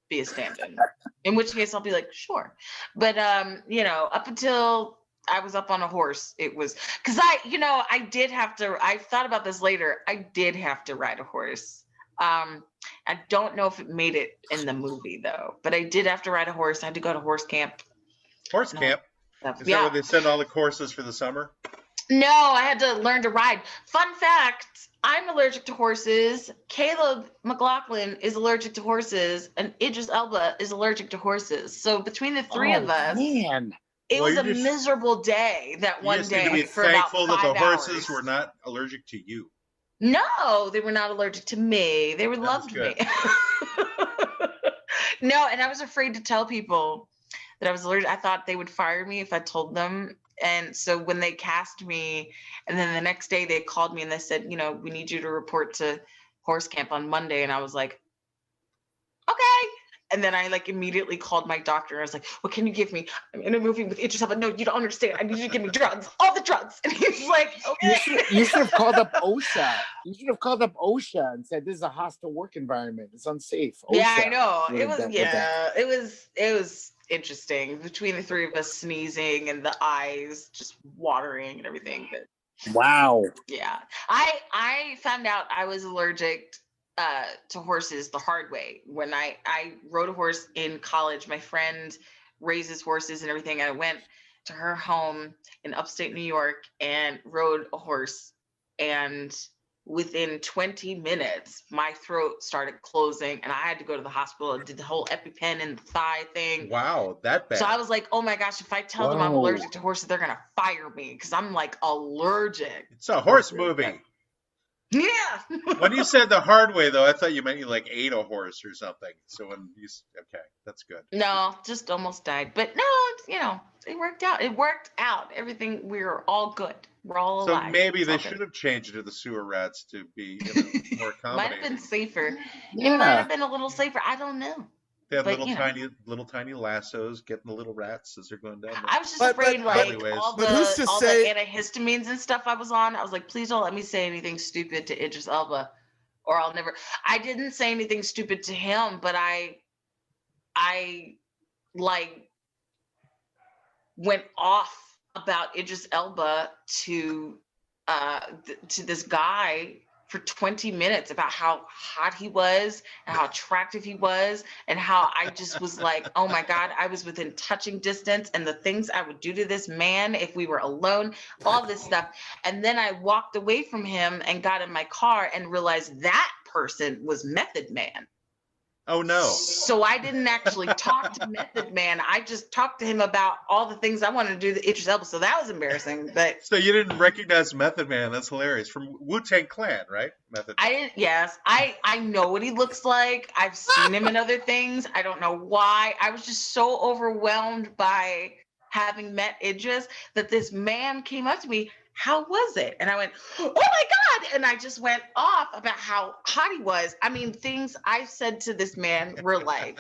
be a stand-in? In which case I'll be like, sure. But, up until I was up on a horse, it was, cause I did have to, I thought about this later. I did have to ride a horse. I don't know if it made it in the movie though, but I did have to ride a horse. I had to go to horse camp. Horse No. camp? Is that Yeah. where they send all the courses for the summer? No, I had to learn to ride. Fun fact, I'm allergic to horses. Caleb McLaughlin is allergic to horses, and Idris Elba is allergic to horses. So between the three of us, Man, It Well, was a you just miserable day that you one just need to day be for about thankful that the 5 horses hours. were not allergic to you. No, they were not allergic to me. They were That was loved good. me. No, and I was afraid to tell people that I was allergic. I thought they would fire me if I told them. And so when they cast me, and then the next day they called me and they said, you know, we need you to report to horse camp on Monday. And I was like, okay. And then I like immediately called my doctor. I was like, what can you give me? I'm in a movie with Idris Elba. No, you don't understand. I need you to give me drugs, all the drugs. And he's like, okay. You should have called up OSHA. You should have called up OSHA and said, this is a hostile work environment. It's unsafe. OSHA. Yeah, I know. would It have was, dealt with that. it was interesting between the three of us sneezing and the eyes just watering and everything. But Wow. yeah, I found out I was allergic to horses the hard way when I rode a horse in college. My friend raises horses and everything. I went to her home in upstate New York and rode a horse, and within 20 minutes my throat started closing and I had to go to the hospital and did the whole EpiPen and the thigh thing. Wow, that bad. So I was like, oh my gosh, if I tell them I'm Whoa. allergic to horses, they're gonna fire me because I'm like allergic. It's a horse movie. Yeah. When you said the hard way, though, I thought you meant you like ate a horse or something. So when you okay, that's good. No, just almost died. But no, it's, you know, it worked out. It worked out. Everything, we were all good. We're all So alive. maybe It's they all good. should have changed it to the sewer rats to be more Might have been accommodating. safer. It Yeah. might have been a little safer. I don't know. They had but, little tiny lassos getting the little rats as they're going down. I was just But- afraid, but- like anyways. all But who's the to all say- the antihistamines and stuff I was on. I was like, please don't let me say anything stupid to Idris Elba, or I'll never. I didn't say anything stupid to him, but I like went off about Idris Elba to this guy for 20 minutes about how hot he was and how attractive he was and how I just was like, oh my God, I was within touching distance and the things I would do to this man if we were alone, all this stuff. And then I walked away from him and got in my car and realized that person was Method Man. Oh no! So I didn't actually talk to Method Man. I just talked to him about all the things I wanted to do to Idris Elba. So that was embarrassing. But So you didn't recognize Method Man? That's hilarious. From Wu-Tang Clan, right? Method. I didn't. Yes, I know what he looks like. I've seen him in other things. I don't know why. I was just so overwhelmed by having met Idris that this man came up to me. How was it? And I went, oh my God. And I just went off about how hot he was. I mean, things I said to this man were like,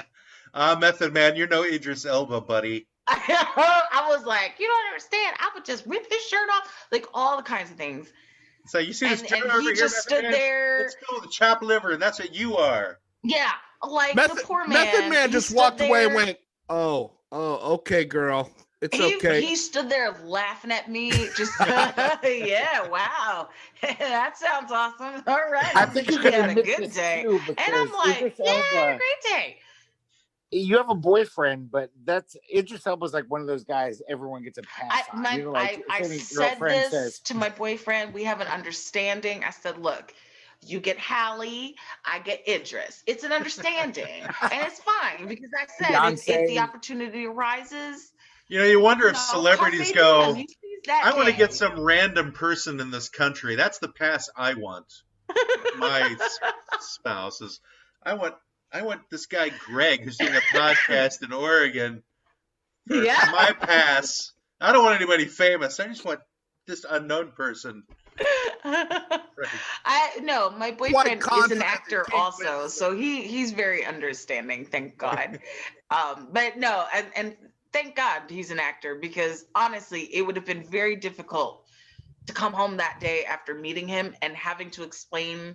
Method Man, you're no Idris Elba, buddy. I was like, you don't understand. I would just rip this shirt off, like all the kinds of things. So you see this And turn he over here, just Method stood Man? there. Let's go with the chopped liver, and that's what you are. Yeah, like Method, the poor man. Method Man he just stood walked away and there. went, oh, okay, girl. It's okay. He stood there laughing at me, just yeah, wow, that sounds awesome. All right, I think you we could had a admit good this day, too, and I'm because like, Idris yeah, I had a Elba, great day. you have a boyfriend, but that's Idris Elba's like one of those guys everyone gets a pass on. You know, like I if any said girlfriend this says, to my boyfriend. We have an understanding. I said, look, you get Hallie, I get Idris. It's an understanding, and it's fine because I said if the Beyonce. opportunity arises, You know, you wonder if no, celebrities Carpe go, Diem, you seize that I want to day. get some random person in this country. That's the pass I want. My spouse is, I want this guy Greg who's doing a podcast in Oregon. For Yeah. my pass. I don't want anybody famous. I just want this unknown person. Right. No, my boyfriend is an confident actor in Kate also, Winslet. so he's very understanding, thank God. But no, and thank God he's an actor, because honestly, it would have been very difficult to come home that day after meeting him and having to explain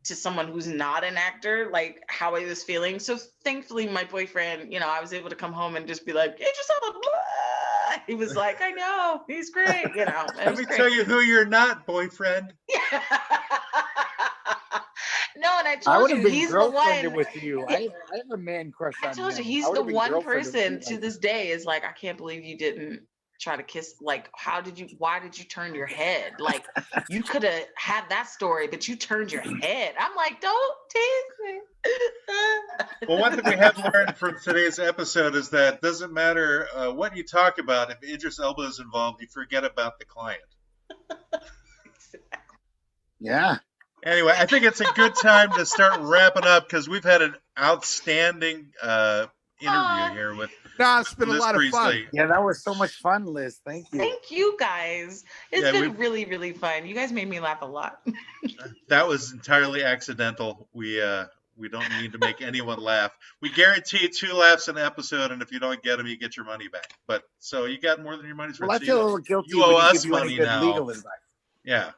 to someone who's not an actor like how I was feeling. So thankfully, my boyfriend, I was able to come home and just be like, "Hey, just blah." He was like, "I know, he's great." It Let was me great. tell you who you're not, boyfriend. No, and I I told would you have been he's the girlfriended one. with you. I have a man crush I on told you him. he's I would the have been one girlfriended with person you to like this day is like, I can't believe you didn't try to kiss. Like, why did you turn your head? Like, you could have had that story, but you turned your head. I'm like, don't tease me. Well, one thing we have learned from today's episode is that it doesn't matter what you talk about. If Idris Elba is involved, you forget about the client. Yeah. Anyway, I think it's a good time to start wrapping up because we've had an outstanding interview here with No, it's been Liz a lot Priestley. of fun. Yeah, that was so much fun, Liz. Thank you. Thank you guys. It's Yeah, been really, really fun. You guys made me laugh a lot. That was entirely accidental. We don't need to make anyone laugh. We guarantee 2 laughs an episode, and if you don't get them, you get your money back. But so you got more than your money's worth. Well, I So feel a little guilty you owe when you us give you any money good now. legal advice. Yeah.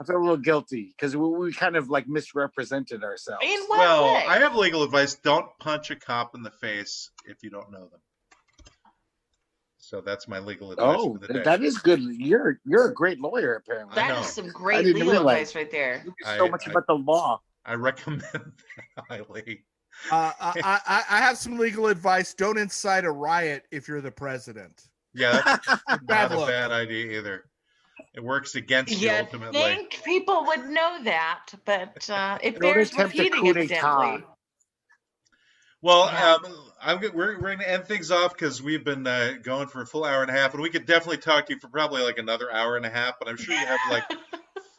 I feel a little guilty because we kind of like misrepresented ourselves. In what Well, way? I have legal advice. Don't punch a cop in the face if you don't know them. So that's my legal advice Oh, for the day. that is good. You're a great lawyer, apparently. I That know. is some I great didn't legal realize. advice right there. You know so much about the law. I recommend that highly. I have some legal advice. Don't incite a riot if you're the president. Yeah, that's Bad not a luck. bad idea either. It works against you You ultimately. think people would know that, but it Don't bears attempt a repeating, coup d'etat. evidently. Well, Yeah. we're going to end things off because we've been going for a full hour and a half, and we could definitely talk to you for probably like another hour and a half. But I'm sure you have like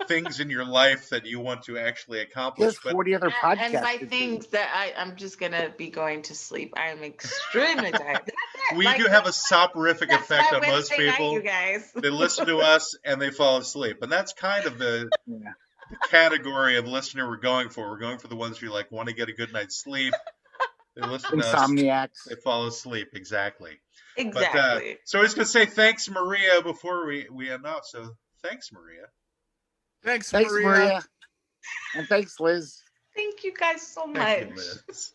things in your life that you want to actually accomplish. There's But 40 other podcasts. And by to do. things that I'm just gonna be going to sleep. I am extremely tired. That's it. we Like, do have a soporific that's effect my on most Wednesday night, people. you guys. They listen to us and they fall asleep, and that's kind of the Yeah. category of listener we're going for. We're going for the ones who like want to get a good night's sleep. They listen to us. Insomniacs. They fall asleep. Exactly. Exactly. But so I was going to say thanks, Maria, before we end off. So thanks, Maria. Thanks, Thanks, Maria. Maria. And thanks, Liz. Thank you guys so much. Thank you, Liz.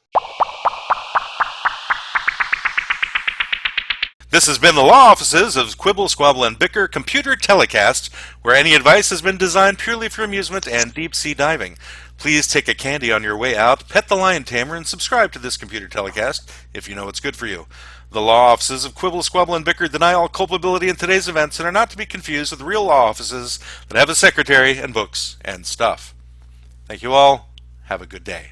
This has been the law offices of Quibble, Squabble, and Bicker Computer Telecast, where any advice has been designed purely for amusement and deep-sea diving. Please take a candy on your way out, pet the lion tamer, and subscribe to this computer telecast if you know it's good for you. The law offices of Quibble, Squabble, and Bicker deny all culpability in today's events and are not to be confused with real law offices that have a secretary and books and stuff. Thank you all. Have a good day.